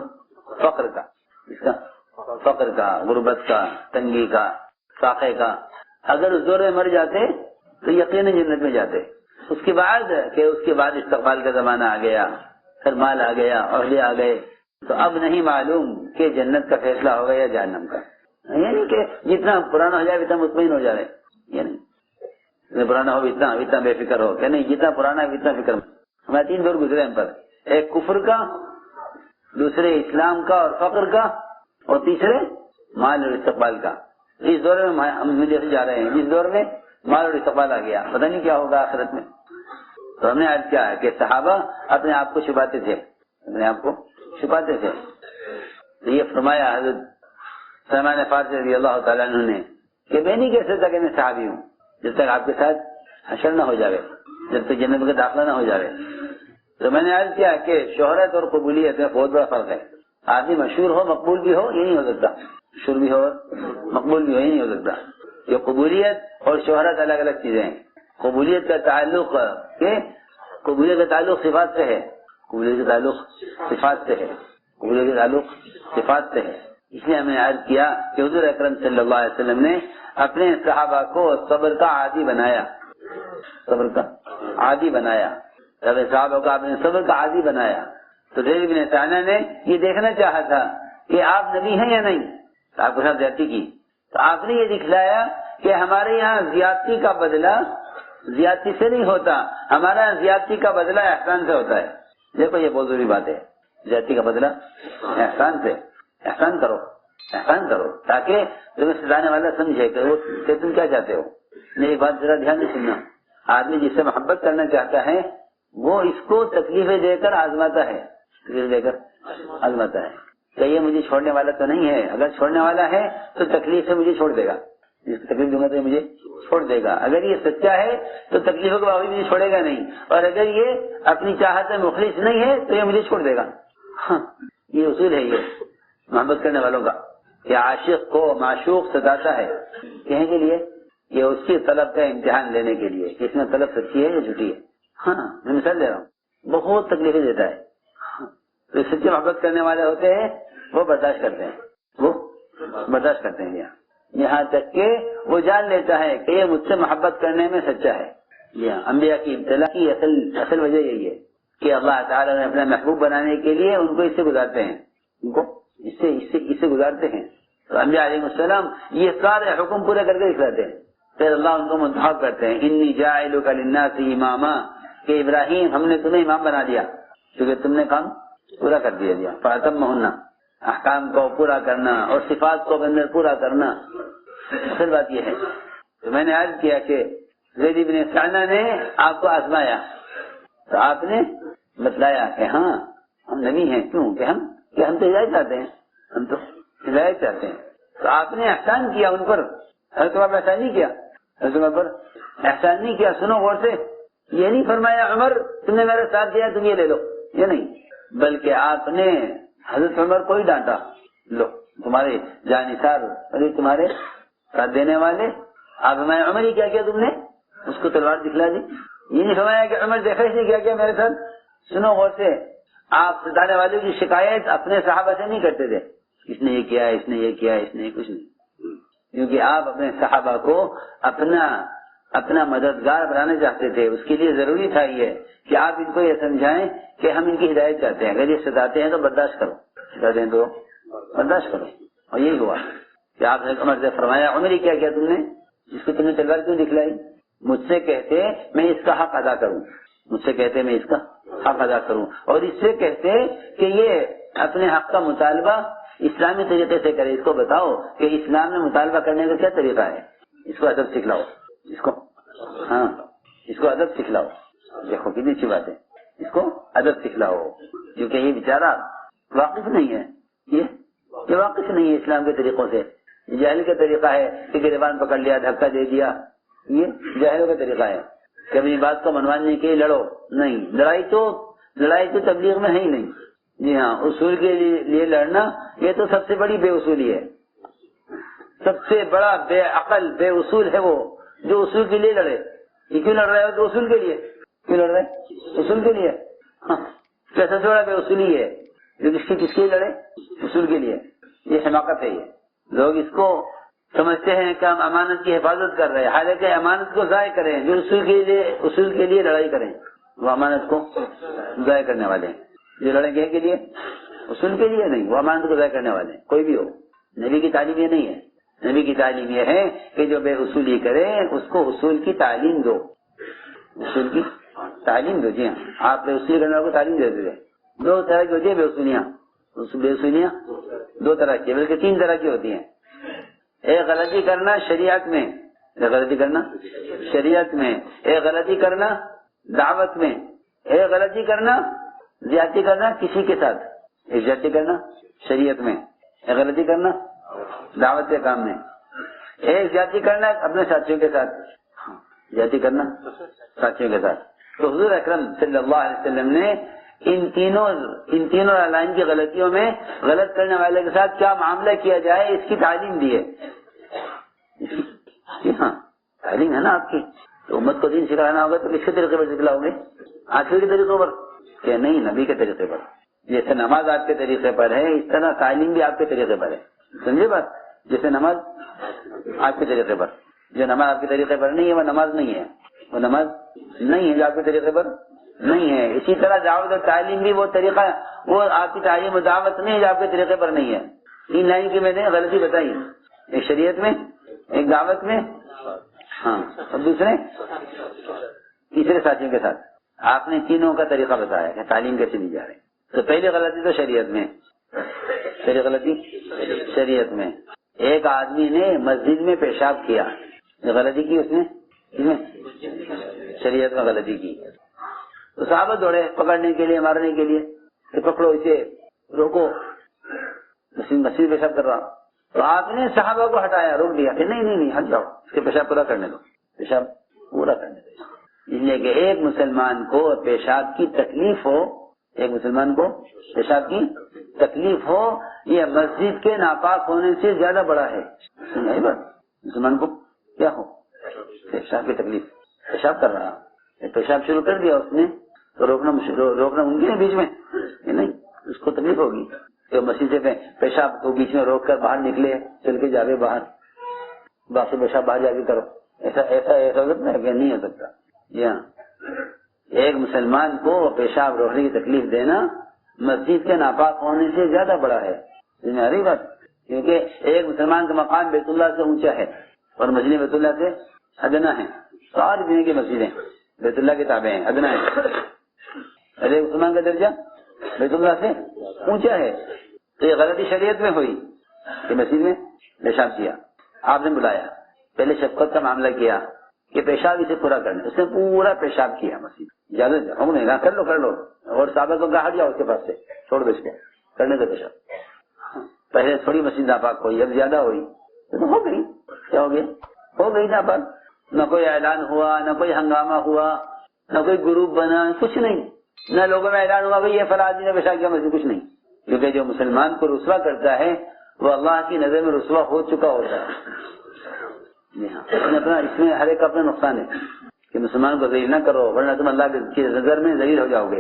فقر کا، اس کا فقر کا، غربت کا، تنگی کا، فاقے کا، اگر اس دور میں مر جاتے تو یقیناً جنت میں جاتے۔ اس کے بعد استقبال کا زمانہ آ گیا، پھر مال آ گیا، عہدے آ گئے، تو اب نہیں معلوم کہ جنت کا فیصلہ ہوگا یا جہنم کا۔ یعنی کہ جتنا پرانا ہو جائے اتنا مطمئن ہو جائے، یعنی جتنا پرانا ہو اتنا بے فکر ہو، کہ نہیں جتنا پرانا ہے اتنا فکر۔ ہمارے 3 دور گزرے ہم پر، ایک کفر کا، دوسرے اسلام کا اور فقر کا، اور تیسرے مال اور استقبال کا۔ اس دور میں ہم جیسے جا رہے ہیں، جس دور میں مال اور استقبال آ گیا، پتہ نہیں کیا ہوگا آخرت میں۔ تو ہم نے عرض کیا ہے کہ صحابہ اپنے آپ کو چھپاتے تھے، تو یہ فرمایا حضرت سلمان فارسی رضی اللہ تعالیٰ عنہ نے کہ میں نہیں کہہ سکتا کہ میں صحابی ہوں جب تک آپ کے ساتھ حشر نہ ہو جائے، جب تک جنت کا داخلہ نہ ہو جائے۔ تو میں نے عرض کیا کہ شہرت اور قبولیت میں بہت بڑا فرق ہے۔ آدمی مشہور ہو مقبول بھی ہو یہ نہیں ہو سکتا، مشہور بھی ہو مقبول بھی ہو یہ نہیں ہو سکتا۔ یہ قبولیت اور شہرت الگ الگ چیزیں ہیں۔ قبولیت کا تعلق صفات سے ہے، قبولیت کا تعلق صفات سے ہے۔ اس لیے ہم نے عرض کیا کہ حضور اکرم صلی اللہ علیہ وسلم نے اپنے صحابہ کو صبر کا عادی بنایا، صحابہ کو آپ نے صبر کا عادی بنایا۔ تو زید بن ثانیہ نے یہ دیکھنا چاہا تھا کہ آپ نبی ہیں یا نہیں، آپ کے ساتھ زیادتی کی، تو آپ نے یہ دکھلایا کہ ہمارے یہاں زیادتی کا بدلہ زیادتی سے نہیں ہوتا، ہمارا یہاں زیادتی کا بدلہ احسان سے ہوتا ہے۔ دیکھو یہ بہت ضروری بات ہے، زیادتی کا بدلہ احسان سے۔ احسان کرو تاکہ تمہیں ستانے والا سمجھے کہ تم کیا چاہتے ہو۔ میری بات ذرا دھیان سے سننا، آدمی جس سے محبت کرنا چاہتا ہے وہ اس کو تکلیفیں دے کر آزماتا ہے، کہ یہ مجھے چھوڑنے والا تو نہیں ہے، اگر چھوڑنے والا ہے تو تکلیف سے مجھے چھوڑ دے گا، جس کو تکلیف دوں گا تو مجھے چھوڑ دے گا۔ اگر یہ سچا ہے تو تکلیفوں کے باوجود مجھے چھوڑے گا نہیں، اور اگر یہ اپنی چاہت میں مخلص نہیں ہے تو یہ مجھے چھوڑ دے گا۔ یہ اصول ہے یہ محبت کرنے والوں کا، کہ عاشق کو معشوق ستاتا ہے کہنے کے لیے، یہ اس کی طلب کا امتحان لینے کے لیے کہ اس میں طلب سچی ہے یا جھوٹی ہے۔ میں مثال دے رہا ہوں، بہت تکلیفیں دیتا ہے، تو سچے محبت کرنے والے ہوتے ہیں وہ برداشت کرتے ہیں یہاں تک کہ وہ جان لیتا ہے کہ یہ مجھ سے محبت کرنے میں سچا ہے۔ انبیاء کی ابتلا کی اصل وجہ یہی ہے کہ اللہ تعالیٰ نے اپنا محبوب بنانے کے لیے ان کو اس سے گزارتے ہیں، اس سے گزارتے ہیں۔ تو انبیاء علیہ السلام یہ سارے حکم پورے کر کے دکھلاتے ہیں، پھر اللہ ان کو منتخب کرتے ہیں، انی جاعلک للناس اماما، کہ ابراہیم ہم نے تمہیں امام بنا دیا کیونکہ تم نے کام پورا کر دیا، فاتمہن، احکام کو پورا کرنا اور صفات کو اندر پورا کرنا۔ اصل بات یہ ہے، تو میں نے عرض کیا کہ زید بن ثانیہ نے آپ کو آزمایا، تو آپ نے بتلایا کہ ہاں ہم نبی ہیں، کیوں کہ ہم تو ہدایت چاہتے ہیں، تو آپ نے احسان کیا ان پر۔ حضرت عمر پر احسان نہیں کیا، سنو غور سے، یہ نہیں فرمایا عمر تم نے میرا ساتھ دیا تم یہ لے لو، یہ نہیں، بلکہ آپ نے حضرت عمر کو ہی ڈانٹا، لو تمہارے جانثار اور تمہارے ساتھ دینے والے، آپ ہمارے عمر ہی کیا تم نے اس کو تلوار دکھلا دی۔ یہ نہیں فرمایا کہ عمر دیکھا اس نے کیا کیا میرے ساتھ۔ سنو غور سے، آپ ستانے والے کی شکایت اپنے صحابہ سے نہیں کرتے تھے، اس نے یہ کیا، اس نے یہ کیا، اس نے کچھ نہیں، کیونکہ آپ اپنے صحابہ کو اپنا مددگار بنانا چاہتے تھے۔ اس کے لیے ضروری تھا یہ کہ آپ ان کو یہ سمجھائیں کہ ہم ان کی ہدایت چاہتے ہیں، اگر یہ ستاتے ہیں تو برداشت کرو، اور یہی ہوا کہ آپ نے عمر سے فرمایا عمر ہی کیا کیا تم نے، جس کو تم نے تلوار کیوں دکھلائی؟ مجھ سے کہتے میں اس کا حق ادا کروں، اور اس سے کہتے کہ یہ اپنے حق کا مطالبہ اسلامی طریقے سے کرے۔ اس کو بتاؤ کہ اسلام میں مطالبہ کرنے کا کیا طریقہ ہے، اس کو ادب سکھلاؤ، اس کو ادب سکھلاؤ۔ دیکھو کتنی اچھی بات ہے، اس کو ادب سکھلاؤ، کیونکہ یہ بیچارہ واقف نہیں ہے، یہ واقف نہیں ہے اسلام کے طریقوں سے۔ جاہل کا طریقہ ہے کہ گریبان پکڑ لیا، دھکا دے دیا، یہ جاہلوں کا طریقہ ہے کہ اپنی بات کو منوانے کے لیے لڑو نہیں، لڑائی تو تبلیغ میں ہے ہی نہیں۔ جی ہاں، اصول کے لیے لڑنا یہ تو سب سے بڑی بے اصولی ہے، سب سے بڑا بے عقل بے اصول ہے وہ جو اصول کے لیے لڑے۔ یہ کیوں لڑ رہے ہو؟ تو اصول کے لیے کیوں لڑ رہے؟ اصول کے لیے۔ سب سے بڑا بے اصولی ہے جو کس کے لیے لڑے؟ اصول کے لیے. یہ حماقت ہے. یہ لوگ اس کو سمجھتے ہیں کہ ہم امانت کی حفاظت کر رہے ہیں، حالانکہ امانت کو ضائع کریں. جو اصول کے لیے لڑائی کریں وہ امانت کو ضائع کرنے والے ہیں. جو لڑیں گے کے لیے اصول کے لیے نہیں، وہ امانت کو ضائع کرنے والے ہیں. کوئی بھی ہو. نبی کی تعلیم یہ نہیں ہے. نبی کی تعلیم یہ ہے کہ جو بے اصولی کرے اس کو اصول کی تعلیم دو. اصول کی تعلیم دو. جی ہاں، آپ بے اصولی کرنے والوں کو تعلیم دے دیتے. دو طرح کی ہوتی ہے بے اصولیاں. بے اصولیاں دو طرح کی، بلکہ 3 طرح کی ہوتی ہیں. ایک غلطی کرنا شریعت میں، ایک غلطی کرنا شریعت میں، ایک غلطی کرنا دعوت میں، ایک غلطی کرنا زیادتی کرنا کسی کے ساتھ، ایک زیادتی کرنا شریعت میں، ایک غلطی کرنا دعوت کے کام میں، ایک زیادتی کرنا اپنے ساتھیوں کے ساتھ، زیادتی کرنا ساتھیوں کے ساتھ. تو حضور اکرم صلی اللہ علیہ وسلم نے ان تینوں لائن کی غلطیوں میں غلط کرنے والے کے ساتھ کیا معاملہ کیا جائے اس کی تعلیم دی ہے. جی ہاں، تعلیم ہے نا آپ کی. تو امت کو دین سکھانا ہوگا تو کس کے طریقے پر سکھلاؤ گے؟ آخر کے طریقوں پر کہ نہیں، نبی کے طریقے پر. جیسے نماز آپ کے طریقے پر ہے اس طرح تعلیم بھی آپ کے طریقے پر ہے. سمجھے بات؟ جیسے نماز آپ کے طریقے پر، جو نماز آپ کے طریقے پر نہیں ہے وہ نماز نہیں ہے، وہ نماز نہیں ہے جو آپ کے طریقے پر نہیں ہے. اسی طرح دعوت اور تعلیم بھی وہ طریقہ، وہ آپ کی تعلیم و دعوت نہیں ہے جو آپ کے طریقے پر نہیں ہے. 3 لائن کی میں نے غلطی بتائی، ایک شریعت میں، ایک دعوت میں، ہاں، اور تیسرے ساتھیوں کے ساتھ. آپ نے تینوں کا طریقہ بتایا کہ تعلیم کیسے دی جا رہی ہے. تو پہلی غلطی تو شریعت میں، پہلی غلطی شریعت میں. ایک آدمی نے مسجد میں پیشاب کیا، غلطی کی اس نے شریعت میں غلطی کی. تو صحابہ دوڑے پکڑنے کے لیے، مارنے کے لیے کہ پکڑو اسے، روکو، مسجد پیشاب کر رہا. تو آپ نے صحابہ کو ہٹایا، روک دیا کہ نہیں ہٹ جاؤ، اس کے پیشاب پورا کرنے دو، پیشاب پورا کرنے دو. اس لیے کہ ایک مسلمان کو پیشاب کی تکلیف ہو، ایک مسلمان کو پیشاب کی تکلیف ہو، یہ مسجد کے ناپاک ہونے سے زیادہ بڑا ہے. سنائے بات، مسلمان کو کیا ہو پیشاب کی تکلیف، پیشاب کر رہا، پیشاب شروع کر دیا اس نے تو روکنا ممکن ہے بیچ میں؟ نہیں، اس کو تکلیف ہوگی. تو مسجد سے پیشاب کو بیچ میں روک کر باہر نکلے، چل کے جاوے باہر پیشاب باہر جا کے کرو، ایسا ہو سکتا ہے کہ نہیں ہو سکتا. ہاں، ایک مسلمان کو پیشاب روکنے کی تکلیف دینا مسجد کے ناپاک ہونے سے زیادہ بڑا ہے. سمجھ بات؟ کیونکہ ایک مسلمان کا مقام بیت اللہ سے اونچا ہے اور مسجد بیت اللہ سے ادنا ہے. ساری دنیا کی مسجدیں بیت اللہ کے تابع ہیں، ادنا ہے. ایک مسلمان کا درجہ بیت اللہ سے اونچا ہے. تو یہ غلطی شریعت میں ہوئی کہ مسجد میں پیشاب کیا. آپ نے بلایا، پہلے شفقت کا معاملہ کیا کہ پیشاب اسے پورا کرنے، اس نے پورا پیشاب کیا مسجد. اجازت ہم نہیں کر لو، اور صحابہ کو کہا جاؤ اس کے پاس سے، چھوڑ دو اس کو، کرنے کا پیشاب. پہلے تھوڑی مسجد ناپاک ہوئی، اب زیادہ ہوئی تو ہو گئی. کیا ہو گیا؟ ہو گئی ناپاک. نہ کوئی اعلان ہوا، نہ کوئی ہنگامہ ہوا، نہ کوئی گروپ بنا، کچھ نہیں. نہ لوگوں میں اعلان ہوا کہ یہ فلاں آدمی نے پیشاب کیا مسجد، کچھ نہیں. کیونکہ جو مسلمان کو رسوا کرتا ہے وہ اللہ کی نظر میں رسوا ہو چکا ہوتا ہے. اس میں ہر ایک اپنا نقصان ہے کہ مسلمان کو ذلیل نہ کرو ورنہ تم اللہ کی نظر میں ذلیل ہو جاؤ گے.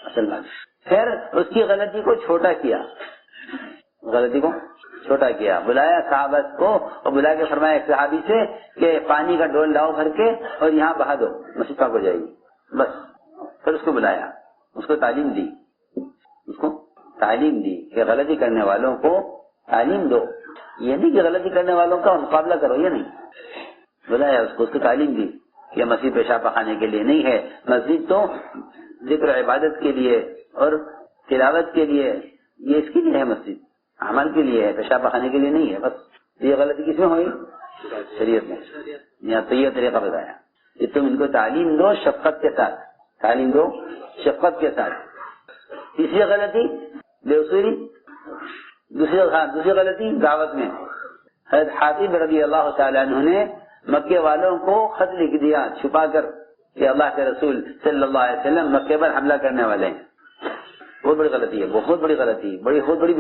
اصل بات. پھر اس کی غلطی کو چھوٹا کیا، بلایا صحابہ کو اور بلا کے فرمایا ایک صحابی سے کہ پانی کا ڈول لاؤ بھر کے اور یہاں بہا دو، مسجد پاک ہو جائے گی. بس. پھر اس کو بلایا، اس کو تعلیم دی کہ غلطی کرنے والوں کو تعلیم دو. یہ نہیں کہ غلطی کرنے والوں کا مقابلہ کرو، یہ نہیں. بلایا اس کو تعلیم دی کہ مسجد پیشاب پخانے کے لیے نہیں ہے، مسجد تو ذکر عبادت کے لیے اور تلاوت کے لیے، یہ اس کے لیے ہے، مسجد عمل کے لیے ہے، پیشاب پخانے کے لیے نہیں ہے. بس. یہ غلطی کس میں ہوئی؟ شریعت میں. یہاں تو یہ طریقہ بتایا کہ تم ان کو تعلیم دو شفقت کے ساتھ. تیسری غلطی بے اصولی. دوسری غلطی دعوت میں. حضرت حاتب رضی اللہ تعالیٰ عنہ نے مکے والوں کو خط لکھ دیا چھپا کر کہ اللہ کے رسول صلی اللہ علیہ وسلم مکے پر حملہ کرنے والے ہیں. بہت بڑی غلطی ہے، بہت بڑی بے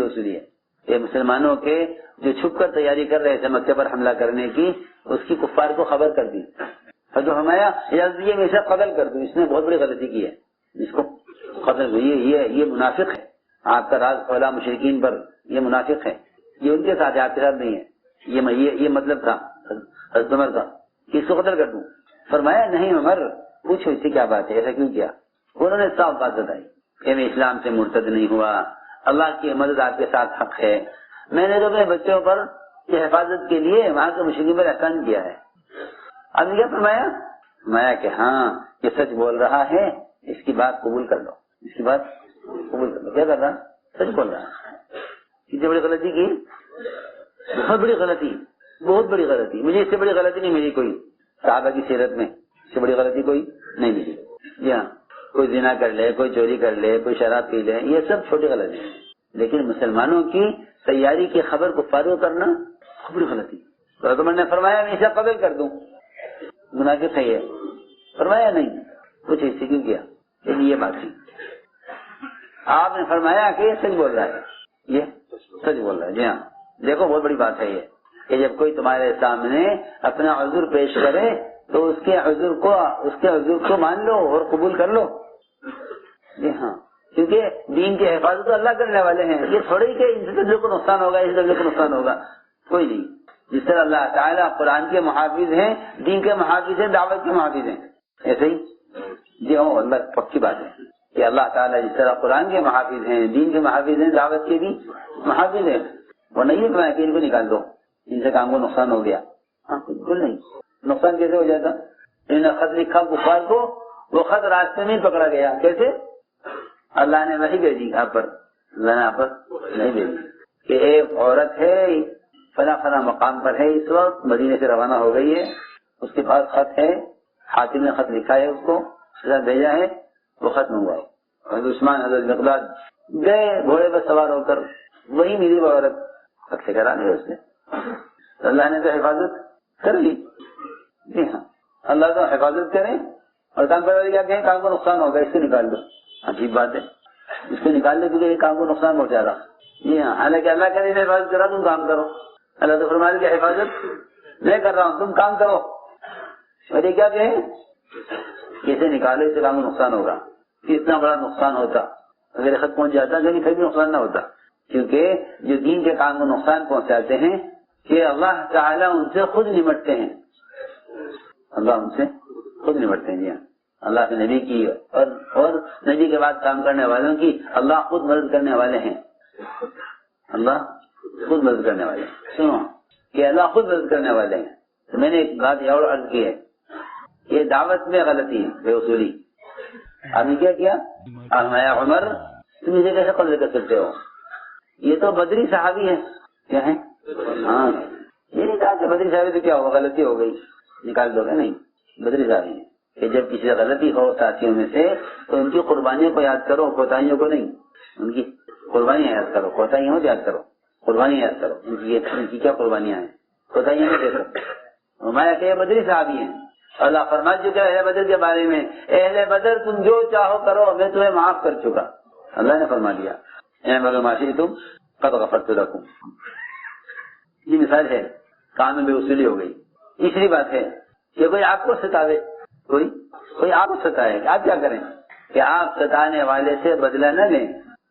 اصولی ہے. یہ مسلمانوں کے جو چھپ کر تیاری کر رہے تھے مکے پر حملہ کرنے کی، اس کی کفار کو خبر کر دی اور جو ہمارا یہ میں سے قتل کر دوں. اس نے بہت بڑی غلطی کی ہے. جس کو قتل یہ منافق ہے، آپ کا راز کھولا مشرکین پر، یہ منافق ہے، یہ ان کے ساتھ ہے، آپ کے ساتھ نہیں ہے۔ یہ مطلب تھا حضرت عمر کا کہ اس کو قتل کر دوں۔ فرمایا نہیں عمر، پوچھو اس سے کیا بات ہے، ایسا کیوں کیا؟ انہوں نے صاف بات بتائی کہ میں اسلام سے مرتد نہیں ہوا، اللہ کی مدد آپ کے ساتھ حق ہے، میں نے تو اپنے بچوں پر کی حفاظت کے لیے وہاں کے مشرکین پر احسان کیا ہے۔ اب کیا فرمایا کہ ہاں یہ سچ بول رہا ہے، اس کی بات قبول کر لو، اس کی بات قبول کر لو۔ کیا کر رہا؟ سچ بول رہا ہے۔ کتنی بڑی غلطی کی؟ بہت بڑی غلطی، بہت بڑی غلطی۔ مجھے اس سے بڑی غلطی نہیں ملی کوئی صحابہ کی سیرت میں، اس سے بڑی غلطی کوئی نہیں ملی۔ جی ہاں، کوئی زنا کر لے، کوئی چوری کر لے، کوئی شراب پی لے، یہ سب چھوٹی غلطی ہے، لیکن مسلمانوں کی تیاری کی خبر کو فارغ کرنا بہت بڑی غلطی۔ تو میں نے فرمایا میں اسے قبول کر دوں، منافق ہے یہ۔ فرمایا نہیں، کچھ اس سے کیوں کیا؟ یہ بات تھی۔ آپ نے فرمایا کہ یہ سچ بول رہا ہے، یہ سچ بول رہا ہے۔ جی ہاں، دیکھو بہت بڑی بات ہے یہ کہ جب کوئی تمہارے سامنے اپنا عذر پیش کرے تو اس کے عذر کو مان لو اور قبول کر لو۔ جی ہاں، کیونکہ دین کی حفاظت اللہ کرنے والے ہیں، یہ تھوڑی کہ اس درجے کو نقصان ہوگا، اس درجے کو نقصان ہوگا، کوئی نہیں۔ جس طرح اللہ تعالیٰ قرآن کے محافظ ہیں، دین کے محافظ ہیں، دعوت کے محافظ ہیں، ایسے ہی جی ہاں، اللہ پکی بات ہے کہ اللہ تعالیٰ جس طرح قرآن کے محافظ ہیں، دین کے محافظ ہیں، دعوت کے بھی محافظ ہیں۔ وہ نہیں ہے کہ ان کو نکال دو، ان سے کام کو نقصان ہو گیا، ہاں بالکل نہیں۔ نقصان کیسے ہو جاتا؟ انہوں نے خط لکھا کفار کو، وہ خط راستے میں پکڑا گیا، کیسے؟ اللہ نے وحی بھیجی آپ پر، اللہ نے آپ پر نہیں بھیجی کہ ایک عورت ہے فلاں فلاں مقام پر ہے، اس وقت مدینے سے روانہ ہو گئی ہے، اس کے پاس خط ہے، حاتم نے خط لکھا ہے، اس کو بھیجا ہے، وہ خط منگواؤ۔ حضرت عثمان حضرت مقداد گئے گھوڑے پر سوار ہو کر، وہی ملی وہ عورت، خط سے کرا لیا اس نے، اللہ نے تو حفاظت کر لی۔ جی ہاں، اللہ تو حفاظت کرے اور کام کرنے والے کیا کہیں کام کو نقصان ہوگا، اس سے نکال دو، عجیب بات ہے، اس سے نکال دے کیونکہ یہ کام کو نقصان پہنچا رہا۔ جی ہاں، حالانکہ اللہ کرے حفاظت کرا، تم کام کرو، اللہ تو فرمائے کہ حفاظت میں کر رہا ہوں، تم کام کرو، اور یہ کیا کہیں کیسے نکالے، اس سے کام کو نقصان ہوگا۔ اتنا بڑا نقصان ہوتا اگر خط پہنچ جاتا لیکن پھر بھی نقصان نہ ہوتا، کیونکہ جو دین کے کام کو نقصان پہنچاتے ہیں کہ اللہ تعالیٰ ان سے خود نمٹتے ہیں، اللہ ان سے خود نمٹتے ہیں۔ جی ہاں، اللہ کے نبی کی اور نبی کے بعد کام کرنے والوں کی اللہ خود مدد کرنے والے ہیں، اللہ خود مدد کرنے والے ہیں۔ سنو کہ اللہ خود مدد کرنے والے ہیں۔ تو میں نے ایک بات یہ اور عرض کی ہے، یہ دعوت میں غلطی ہے، بے اصولی۔ آپ نے کیا کیا؟ عمر تم اسے کیسے قبول کر سکتے ہو؟ یہ تو بدری صحابی ہے، کیا ہے؟ ہاں، یہ نہیں کہا کہ بدری صحابی تو کیا ہوگا، غلطی ہو گئی نکال دو گے، نہیں، بدری صحابی ہے کہ جب کسی غلطی ہو ساتھیوں میں سے تو ان کی قربانیوں کو یاد کرو، کوتاہیوں کو نہیں، ان کی قربانیاں یاد کرو، کوتاہیوں کو یاد کرو، قربانی یاد کرو، ان کی کیا قربانیاں ہیں، کوتاہیاں نہیں دیکھو۔ ہمارا کہ یہ بدری صحابی ہیں، اللہ فرما چکا ہے اہل بدر کے بارے میں، اہل بدر تم جو چاہو کرو میں تمہیں معاف کر چکا، اللہ نے فرما دیا، اعملوا ما شئتم قد غفرت لكم۔ یہ مثال ہے، کام میں بے اصولی ہو گئی۔ تیسری بات ہے کہ کوئی آپ کو ستاوے، کوئی آپ کو ستائے، آپ کیا کریں کہ آپ ستانے والے سے بدلہ نہ لیں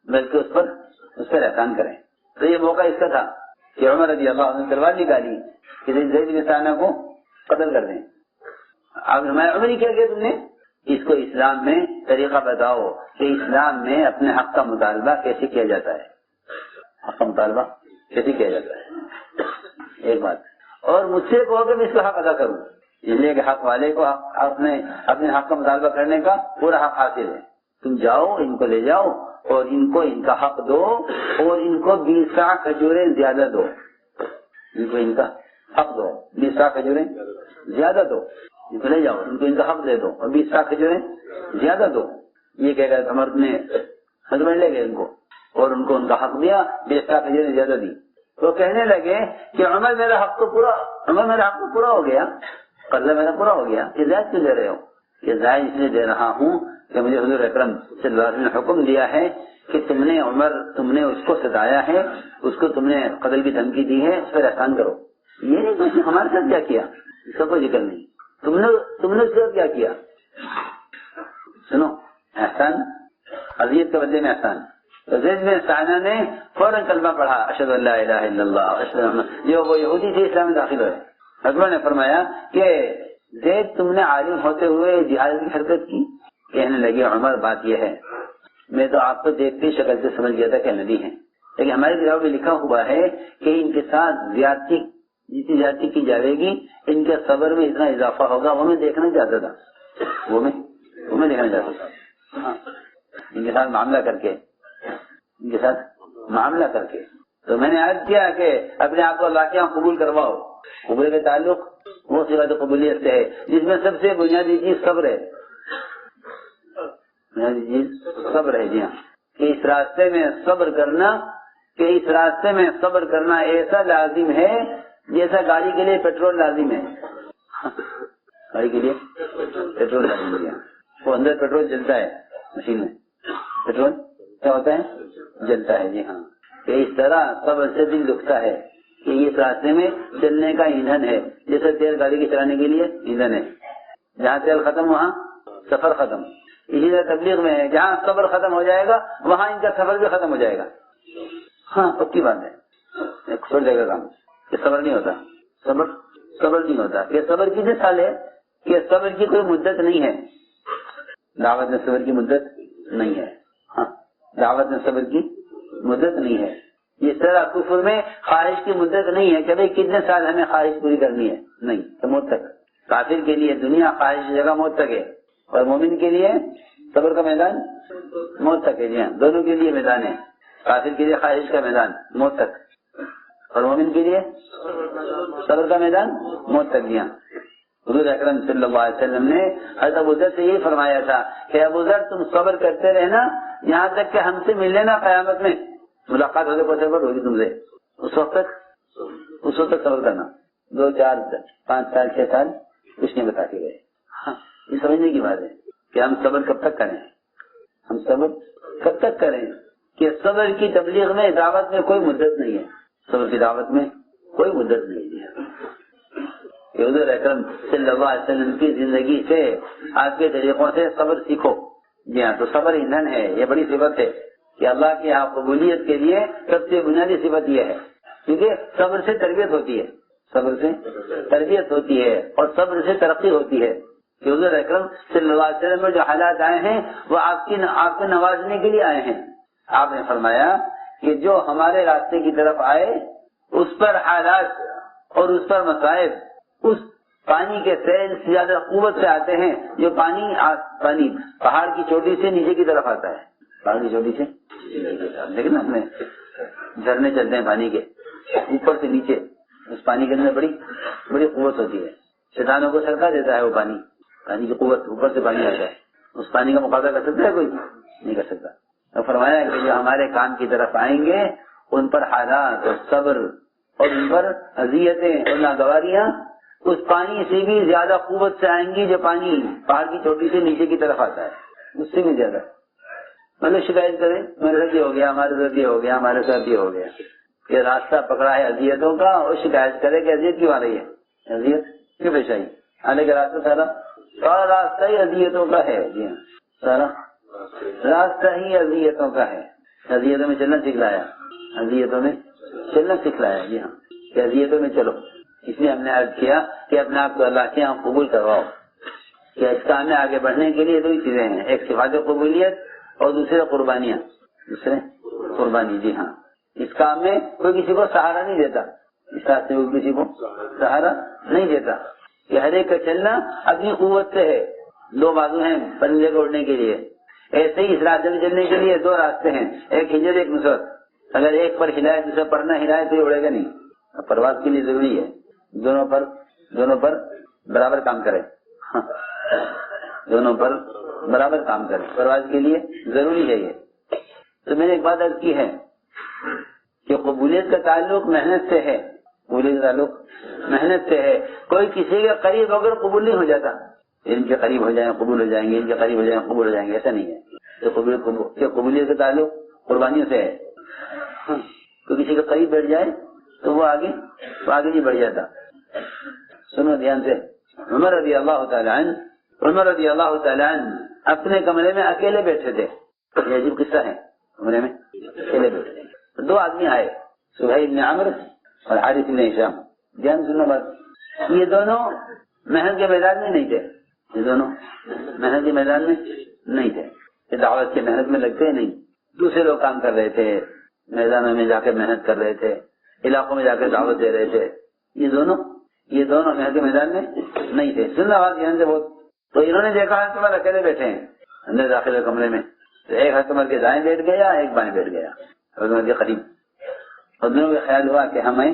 بلکہ اس پر احسان کریں۔ تو یہ موقع اس کا تھا کہ عمر رضی اللہ عنہ نے تلوار نکالی کہ زید بن ثانیہ کو قتل کر دیں۔ اب ہمارے عمر کیا کیا تم نے؟ اس کو اسلام میں طریقہ بتاؤ کہ اسلام میں اپنے حق کا مطالبہ کیسے کیا جاتا ہے، حق کا مطالبہ کیسے کیا جاتا ہے، ایک بات۔ اور مجھ سے کہو کہ میں اس کا حق ادا کروں، اس لیے کہ حق والے کو اپنے حق کا مطالبہ کرنے کا پورا حق حاصل ہے۔ تم جاؤ، ان کو لے جاؤ اور ان کو ان کا حق دو، اور ان کو 20 سا کھجوریں زیادہ دو، ان کو ان کا حق دو، 20 سا کھجوریں زیادہ دو، ان کو لے جاؤ، ان کو ان کا حق دے دو اور 20 سا کھجوریں زیادہ دو۔ یہ کہہ کر عمر نے ہسبینڈ لے گئے ان کو اور ان کو ان کا حق دیا، 20 سا کھجوریں زیادہ دی۔ تو کہنے لگے کہ عمر میرا حق تو پورا ہو گیا، قرضہ میرا پورا ہو گیا، یہ زائد کیوں دے رہے ہو؟ یہ زائد اس لیے دے رہا ہوں کہ مجھے حضور اکرم صلی اللہ علیہ وسلم نے حکم دیا ہے کہ تم نے اس کو ستایا ہے، اس کو تم نے قتل کی دھمکی دی ہے، اس پر احسان کرو۔ یہ نہیں کہ ہمارے ساتھ کیا کیا، اس کا کوئی ذکر نہیں، تم نے اس کے ساتھ کیا کیا۔ سنو احسان اذیت کے بدلے میں احسان. تو زید بن ثانیہ نے فوراً کلمہ پڑھا اشہد ان لا الہ الا اللہ. جو وہ یہودی تھے اسلام میں داخل ہوئے. حضرت نے فرمایا کہ زید تم نے عالم ہوتے ہوئے جہاد کی حرکت کی؟ کہنے لگے عمر بات یہ ہے میں تو آپ کو دیکھتے شکل سے سمجھ گیا تھا کہ نبی ہیں، لیکن ہماری کتاب میں لکھا ہوا ہے کہ ان کے ساتھ زیادتی جتنی زیادتی کی جائے گی ان کے صبر میں اتنا اضافہ ہوگا. وہ میں دیکھنا چاہتا تھا وہ میں دیکھنا چاہتا تھا ان کے ساتھ معاملہ کر کے تو میں نے عرض کیا کہ اپنے آپ کو اللہ کے یہاں قبول کرواؤ. قبول کا تعلق وہ صفت قبولیت سے ہے جس میں سب سے بنیادی چیز صبر ہے. بنیادی چیز صبر ہے. جی ہاں، کہ اس راستے میں صبر کرنا ایسا لازم ہے جیسا گاڑی کے لیے پیٹرول لازم ہے. گاڑی کے لیے پیٹرول لازم ہے. وہ اندر پیٹرول جلتا ہے، مشین میں پیٹرول کیا ہوتا ہے؟ جلتا ہے. جی ہاں، کہ اس طرح صبر سے دل دکھتا ہے کہ اس راستے میں چلنے کا ایندھن ہے. جیسے تیل گاڑی کے چلانے کے لیے ایندھن ہے، جہاں تیل ختم وہاں سفر ختم. اسی طرح تبلیغ میں ہے، جہاں صبر ختم ہو جائے گا وہاں ان کا سفر بھی ختم ہو جائے گا. ہاں پکی بات ہے. چھوڑ دے گا کام کہ صبر نہیں ہوتا. صبر نہیں ہوتا. یہ صبر کی مثال ہے کہ صبر کی کوئی مدت نہیں ہے. دعوت میں صبر کی مدت نہیں ہے. ہاں، دعوت میں صبر کی مدت نہیں ہے. اس طرح کفر میں خواہش کی مدت نہیں ہے کہ بھئی کتنے سال ہمیں خواہش پوری کرنی ہے. نہیں، تو موت تک. کافر کے لیے دنیا خواہش کی جگہ موت تک ہے، اور مومن کے لیے صبر کا میدان موت تک ہے. جی ہاں، دونوں کے لیے میدان ہے. کافر کے لیے خواہش کا میدان موت تک، اور مومن کے لیے صبر کا میدان موت تک. جی ہاں، حضور اکرم صلی اللہ علیہ وسلم نے حضرت ابو ذر سے یہی فرمایا تھا کہ ابو ذر تم صبر کرتے رہنا یہاں تک کہ ہم سے مل لینا قیامت میں. ملاقات ہونے پر صبر ہوگی تم سے. اس وقت تک صبر کرنا. 2 4 5 سال 6 سال کچھ نہیں بتا کے گئے. ہاں، یہ سمجھنے کی بات ہے کہ ہم صبر کب تک کریں کہ صبر کی تبلیغ میں دعوت میں کوئی مدت نہیں ہے. صبر کی دعوت میں کوئی مدت نہیں ہے. حضور اکرم صلی اللہ علیہ وسلم کی زندگی سے آپ کے طریقوں سے صبر سیکھو. جی ہاں، تو صبر ایندھن ہے. یہ بڑی صفت ہے کہ اللہ کی یہاں قبولیت کے لیے سب سے بنیادی صفت یہ ہے، کیونکہ صبر سے تربیت ہوتی ہے اور صبر سے ترقی ہوتی ہے. کہ حضور اکرم صلی اللہ علیہ وسلم میں جو حالات آئے ہیں وہ آپ کو نوازنے کے لیے آئے ہیں. آپ نے فرمایا کہ جو ہمارے راستے کی طرف آئے اس پر حالات اور اس پر مصائب اس پانی کے سیل سے زیادہ قوت سے آتے ہیں جو پانی پہاڑ کی چوٹی سے نیچے کی طرف آتا ہے. پہاڑ کی چوٹی سے لیکن ہم نے جھرنے چلتے ہیں پانی کے اوپر سے نیچے. اس پانی کے اندر بڑی قوت ہوتی ہے. شیطانوں کو سرکا دیتا ہے وہ پانی کی قوت. اوپر سے پانی آتا ہے. اس پانی کا مقابلہ کر سکتا ہے کوئی؟ نہیں کر سکتا. تو فرمایا کہ جو ہمارے کام کی طرف آئیں گے ان پر حالات اور صبر اور ان پر اذیتیں اور ناگواریاں اس پانی سے بھی زیادہ قوت سے آئیں گی جو پانی پہاڑ کی چوٹی سے نیچے کی طرف آتا ہے. اس سے بھی زیادہ مطلب شکایت کریں میرے ساتھ یہ ہو گیا، ہمارے ساتھ یہ ہو گیا، ہمارے ساتھ یہ ہو گیا. کہ راستہ پکڑا ہے اذیتوں کا اور شکایت کرے کہ اذیت کیوں آ رہی ہے، اذیت کیوں پیش آئی. آنے کا راستہ سارا راستہ ہی اذیتوں کا ہے. جی ہاں، سارا راستہ ہی اذیتوں کا ہے. اذیتوں میں چلنا سکھلایا. جی ہاں، کہ اذیتوں میں چلو. اس لیے ہم نے عرض کیا کہ اپنے آپ کو اللہ کے یہاں قبول کرواؤ. کہ اس کام میں آگے بڑھنے کے لیے 2 چیزیں ہیں، ایک صفات قبولیت اور دوسرے قربانی. جی ہاں، اس کام میں کوئی کسی کو سہارا نہیں دیتا. اس راستے میں کسی کو سہارا نہیں دیتا. کہ ہر ایک کا چلنا اپنی قوت سے ہے. 2 بازو ہیں پرندے کو اڑنے کے لیے. ایسے ہی اس راستے میں چلنے کے لیے 2 راستے ہیں، ایک ہجرت ایک نصرت. اگر ایک پر ہلائے دوسرا پر نہ ہلائے تو یہ اڑے گا نہیں. پرواز کے لیے ضروری ہے دونوں پر برابر کام کرے. دونوں پر برابر کام کرے، پرواز کے لیے ضروری ہے یہ. تو میں نے ایک بات عرض کی ہے کہ قبولیت کا تعلق محنت سے ہے. کوئی کسی کے قریب ہو کر قبول نہیں ہو جاتا. ان کے قریب ہو جائیں قبول ہو جائیں گے، ان کے قریب ہو جائیں قبول ہو جائیں گے، ایسا نہیں ہے. قبولیت کا تعلق قربانیوں سے ہے. کوئی کسی کے قریب بیٹھ جائے تو وہ آگے نہیں بڑھ جاتا. سنو دھیان سے. عمر رضی اللہ تعالی عنہ اپنے کمرے میں اکیلے بیٹھے تھے. یہ عجیب قصہ ہے. کمرے میں اکیلے بیٹھے تھے. 2 آدمی آئے, سہیل بن عمرو اور حارث بن ہشام. دھیان سننا بات, یہ دونوں محنت کے میدان میں نہیں تھے. یہ دونوں محنت کے میدان میں نہیں تھے. یہ دعوت کی محنت میں لگتے نہیں. دوسرے لوگ کام کر رہے تھے, میدانوں میں جا کے محنت کر رہے تھے, علاقوں میں جا کے دعوت دے رہے تھے. یہ دونوں محنت کے میدان میں نہیں تھے. سننا بات دھیان سے بہت. تو انہوں نے دیکھا حضرت عمر اکیلے بیٹھے ہیں اندر داخل کمرے میں. تو ایک حضرت عمر کے دائیں بیٹھ گیا, ایک بائیں بیٹھ گیا حضرت عمر کے قریب. اور دونوں کا خیال ہوا کہ ہمیں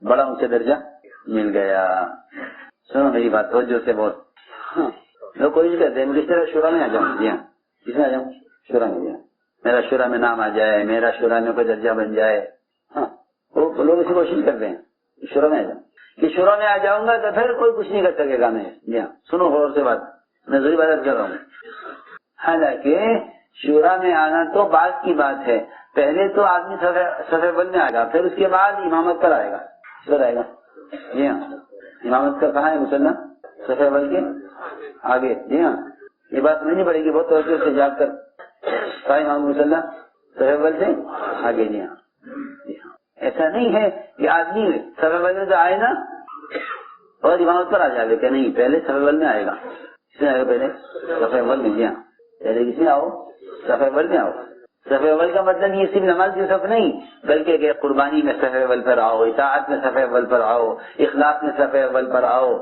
بڑا اونچا درجہ مل گیا. سنو میری بات توجہ سے بہت. لوگ کوشش کرتے ہیں کس طرح شورا میں آ جاؤں. جی ہاں, کس میں آ جاؤں؟ شورا میں. جی ہاں, میرا شورا میں نام آ جائے, میرا شورا میں کوئی درجہ بن جائے. ہاں, وہ لوگ اسی کوشش کرتے ہیں شورا میں آ جاؤں. کہ شورا میں آ جاؤں گا تو پھر کوئی کچھ نہیں کر سکے گا. میں جی ہاں سنو غور سے بات, میں ضروری بات کر رہا ہوں. حالانکہ شورا میں آنا تو بعد کی بات ہے. پہلے تو آدمی صف اول میں آئے گا, پھر اس کے بعد امامت پر آئے گا. کس آئے گا؟ جی ہاں, امامت کا کہاں ہے مسلح؟ صف اول کے آگے. جی ہاں, یہ بات نہیں پڑے گی بہت توجہ سے جا کر. کہاں امام مسلح؟ صف اول سے آگے. جی ہاں, جی ہاں. ایسا نہیں ہے کہ آدمی صف اول میں تو آئے نا اور امامت پر آ جائے کہ نہیں, پہلے صف اول میں آئے گا. کس میں آئے گا پہلے؟ صف اول میں. جی ہاں, پہلے کس میں آؤ؟ صف اول میں آؤ. صف اول کا مطلب یہ صرف نماز کی صف نہیں, بلکہ کہ قربانی میں صف اول پر آؤ, اطاعت میں صف اول پر آؤ, اخلاص میں صف اول پر آؤ,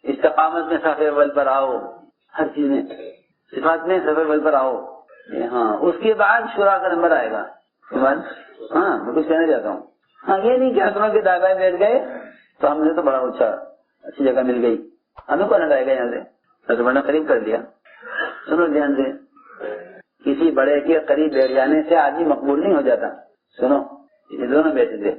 استقامت میں صف اول پر آؤ, ہر چیز میں صفات میں صف اول پر آؤ. ہاں, اس کے بعد شورا کا نمبر آئے گا. ہاں, میں کچھ کہنا چاہتا ہوں. ہاں, یہ نہیں کہ ہسنوں کے داغائے بیٹھ گئے تو ہم نے تو بڑا اچھی جگہ مل گئی, ہمیں کون ہٹائے گا یہاں سے؟ تو میں نے قریب کر دیا. سنو دھیان سے, کسی بڑے کے قریب بیٹھ جانے سے آدمی مقبول نہیں ہو جاتا. سنو, یہ دونوں بیٹھے تھے,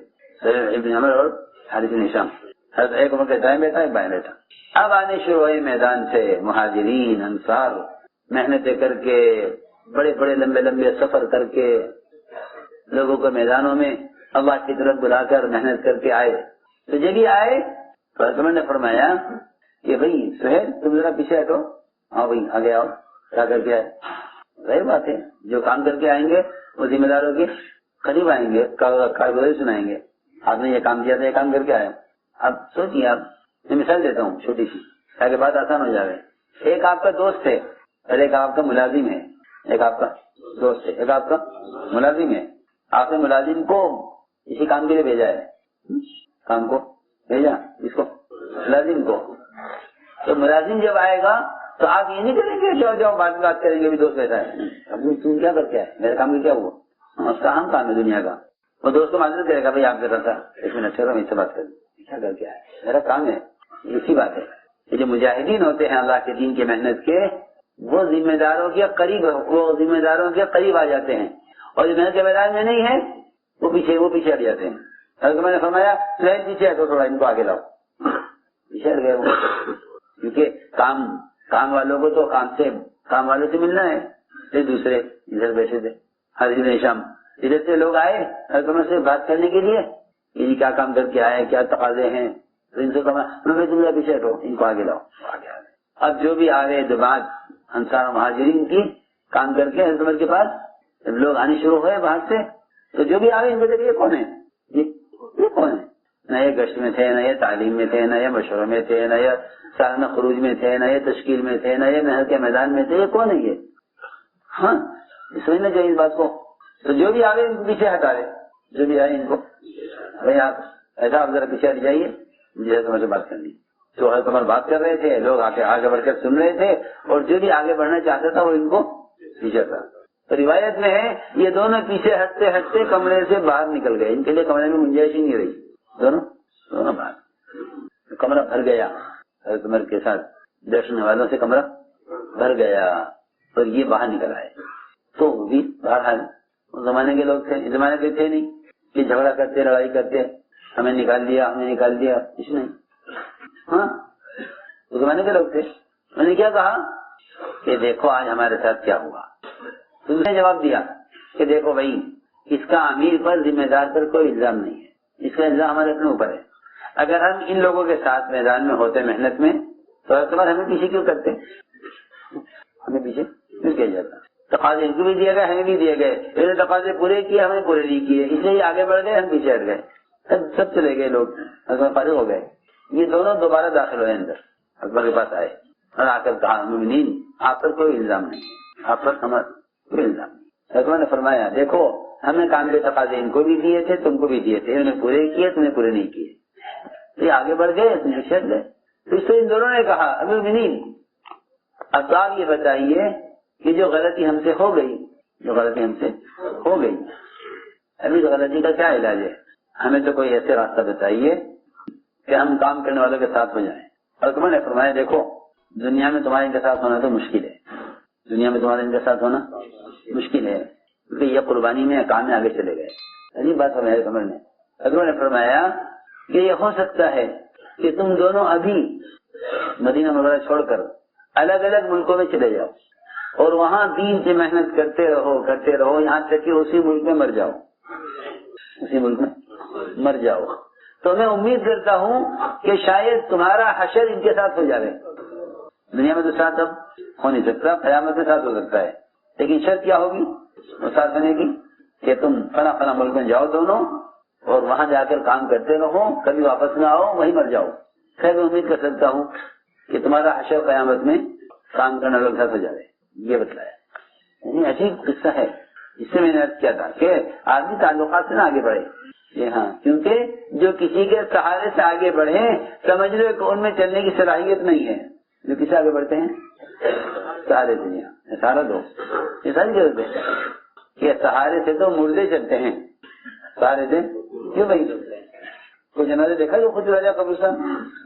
ابن عمر اور حارث بن ہشام. ایک عمر کے دائیں بیٹھا, ایک بائیں بیٹھا. اب آنے شروع ہوئے میدان سے مہاجرین انصار, محنتیں کر کے, بڑے بڑے لمبے لمبے سفر کر کے لوگوں کو میدانوں میں اللہ کی طرف بلا کر محنت کر کے آئے. تو جب بھی آئے تو عمر نے فرمایا کہ بھائی سہیل تم ذرا پیچھے ہٹو. ہاں بھائی آگے آؤ, کیا کر کے آئے؟ ظاہر بات ہے, جو کام کر کے آئیں گے وہ ذمہ داروں کے قریب آئیں گے, کارگزاری سنائیں گے. آپ نے یہ کام کیا تھا, یہ کام کر کے آئے. اب سوچیے, آپ میں مثال دیتا ہوں چھوٹی سی تاکہ بات آسان ہو جائے. ایک آپ کا دوست ہے اور ایک آپ کا ملازم ہے. ایک آپ کا دوست ہے, ایک آپ کا ملازم ہے. آپ نے ملازم کو اسی کام کے لیے بھیجا ہے. کام کو بھیجا, اس کو ملازم کو. تو ملازم جب آئے گا تو آپ یہ نہیں کریں گے جاؤ جاؤ بعد میں بات کریں گے, بھی دوست بیٹھا ہے. اب تم کیا کر کے آئے, میرے کام میں کیا ہوا؟ اس کا اہم کام ہے دنیا کا. وہ دوست کو معذرت کرے گا, بھائی آپ کا تھا, ایک منٹ ٹھہرو, میں اس سے بات کروں. کیا کر کے آئے, میرا کام ہے. اسی بات ہے کہ جو مجاہدین ہوتے ہیں اللہ کے دین کی محنت کے, وہ ذمہ داروں کے قریب آ جاتے ہیں, اور جو محنت کے میدان میں نہیں ہے وہ پیچھے ہٹ جاتے ہیں. حضرت میں نے فرمایا سہیل پیچھے ہٹو تھوڑا, ان کو آگے لاؤ. پیچھے ہٹ گئے وہ, کیونکہ کام والوں کو تو کام والوں سے ملنا ہے. پھر دوسرے ادھر بیٹھے تھے, حارث بن ہشام, ادھر سے لوگ آئے حضرت سے بات کرنے کے لیے, یہ کیا کام کر کے آئے, کیا تقاضے ہیں. تو ان سے کہا تم پیچھے ہٹو, ان کو آگے لاؤ. آگے آ گئے. اب جو بھی آ گئے جماعت انصار مہاجرین کی کام کر کے حضرت عمر کے پاس, جب لوگ آنے شروع ہوئے باہر سے, تو جو بھی آ گئے ان کو دیکھیں یہ کون ہے, یہ کون ہے. نہ یہ گشت میں تھے, نہ یہ تعلیم میں تھے, نہ یہ مشورے میں تھے, نہ یہ سالانہ خروج میں تھے, نہ یہ تشکیل میں تھے, نہ یہ محنت کے میدان میں تھے. یہ کون ہے یہ؟ ہاں, سمجھنا چاہیے اس بات کو. تو جو بھی آگے ان کو پیچھے ہٹا رہے, جو بھی آئے ان کو, بھائی آپ ایسا آپ ذرا پیچھے ہٹ جائیے, مجھے تمہارے سے بات کرنی. تو حضرت عمر بات کر رہے تھے, لوگ آگے بڑھ کر سن رہے تھے, اور جو بھی آگے بڑھنا چاہتا تھا وہ ان کو پیچھے تھا. تو روایت میں ہے یہ دونوں پیچھے ہٹتے ہٹتے کمرے سے باہر نکل گئے. ان کے لیے کمرے میں گنجائش ہی نہیں رہی. دونوں باہر, کمرہ بھر گیا. حضرت عمر کے ساتھ دیکھنے والوں سے کمرہ بھر گیا, اور یہ باہر نکل آئے. تو وہ بھی بہرحال زمانے کے لوگ تھے, اس زمانے کے تھے نہیں کہ جھگڑا کرتے, لڑائی کرتے, ہمیں نکال دیا, کچھ نہیں. ہاں, اس زمانے کے لوگ تھے. میں نے کیا کہا کہ دیکھو آج ہمارے ساتھ کیا ہوا. تم نے جواب دیا کہ دیکھو بھائی, اس کا امیر پر, ذمہ دار پر کوئی الزام نہیں ہے, اس کا الزام ہمارے اپنے اوپر ہے. اگر ہم ان لوگوں کے ساتھ میدان میں ہوتے محنت میں, تو تمہارے ہمیں پیچھے کیوں کرتے, ہمیں پیچھے کیوں کیا جاتا. تقاضے ان کو بھی دیے گئے, ہمیں بھی دیے گئے, انہوں نے تقاضے پورے کیے, ہم نے پورے نہیں کیے, اس لیے یہ آگے بڑھ گئے, ہم پیچھے ہٹ گئے, سب چلے گئے لوگ, فارغ ہو گئے. یہ دونوں دوبارہ داخل ہوئے اندر, اکبر کے پاس آئے اور آ کر کہا مومنین آپ پر کوئی الزام نہیں, آپ پر کوئی الزام نہیں. اکبر نے فرمایا دیکھو ہم نے کام کے تقاضے ان کو بھی دیے تھے, تم کو بھی دیے تھے, انہوں نے پورے کیے, تم نے پورے نہیں کیے. یہ آگے بڑھ گئے, پیچھے ہٹ گئے. تو اس سے ان دونوں نے کہا امیر المؤمنین اب آپ یہ بتائیے کہ جو غلطی ہم سے ہو گئی, ابھی اس غلطی کا کیا علاج ہے؟ ہمیں تو کوئی ایسے راستہ بتائیے کہ ہم کام کرنے والوں کے ساتھ ہو جائیں. اور تمہوں نے فرمایا دیکھو دنیا میں تمہارے ان کے ساتھ ہونا تو مشکل ہے, کیونکہ یہ قربانی میں کام میں آگے چلے گئے. عجیب بات ہے عمر نے. اکبر نے فرمایا کہ یہ ہو سکتا ہے کہ تم دونوں ابھی مدینہ منورہ چھوڑ کر الگ الگ ملکوں میں چلے جاؤ اور وہاں دین سے محنت کرتے رہو یہاں تک کہ اسی ملک میں مر جاؤ. تو میں امید کرتا ہوں کہ شاید تمہارا حشر ان کے ساتھ ہو جائے. دنیا میں تو ساتھ اب ہو نہیں سکتا, قیامت میں ساتھ ہو سکتا ہے, لیکن شرط کیا ہوگی وہ ساتھ ہونے کی کہ تم فلاں ملک میں جاؤ دونوں اور وہاں جا کر کام کرتے رہو, کبھی واپس نہ آؤ, وہیں مر جاؤ. خیر میں امید کر سکتا ہوں کہ تمہارا حشر قیامت میں کام کرنا لوگ ساتھ ہو جائے. یہ بتلایا. عجیب قصہ ہے. اس سے میں نے عرض کیا تھا کہ آدمی تعلقات سے نہ آگے بڑھے. یہ ہاں, کیونکہ جو کسی کے سہارے سے آگے بڑھے سمجھ لو کہ ان میں چلنے کی صلاحیت نہیں ہے. جو کس سے آگے بڑھتے ہیں سہارے سے, سہارا دو, یہ ساری ضرورت ہے کہ سہارے سے تو مردے چلتے ہیں, سہارے سے کیوں بھائی کوئی جنازے دیکھا جو خود راجا قبرستان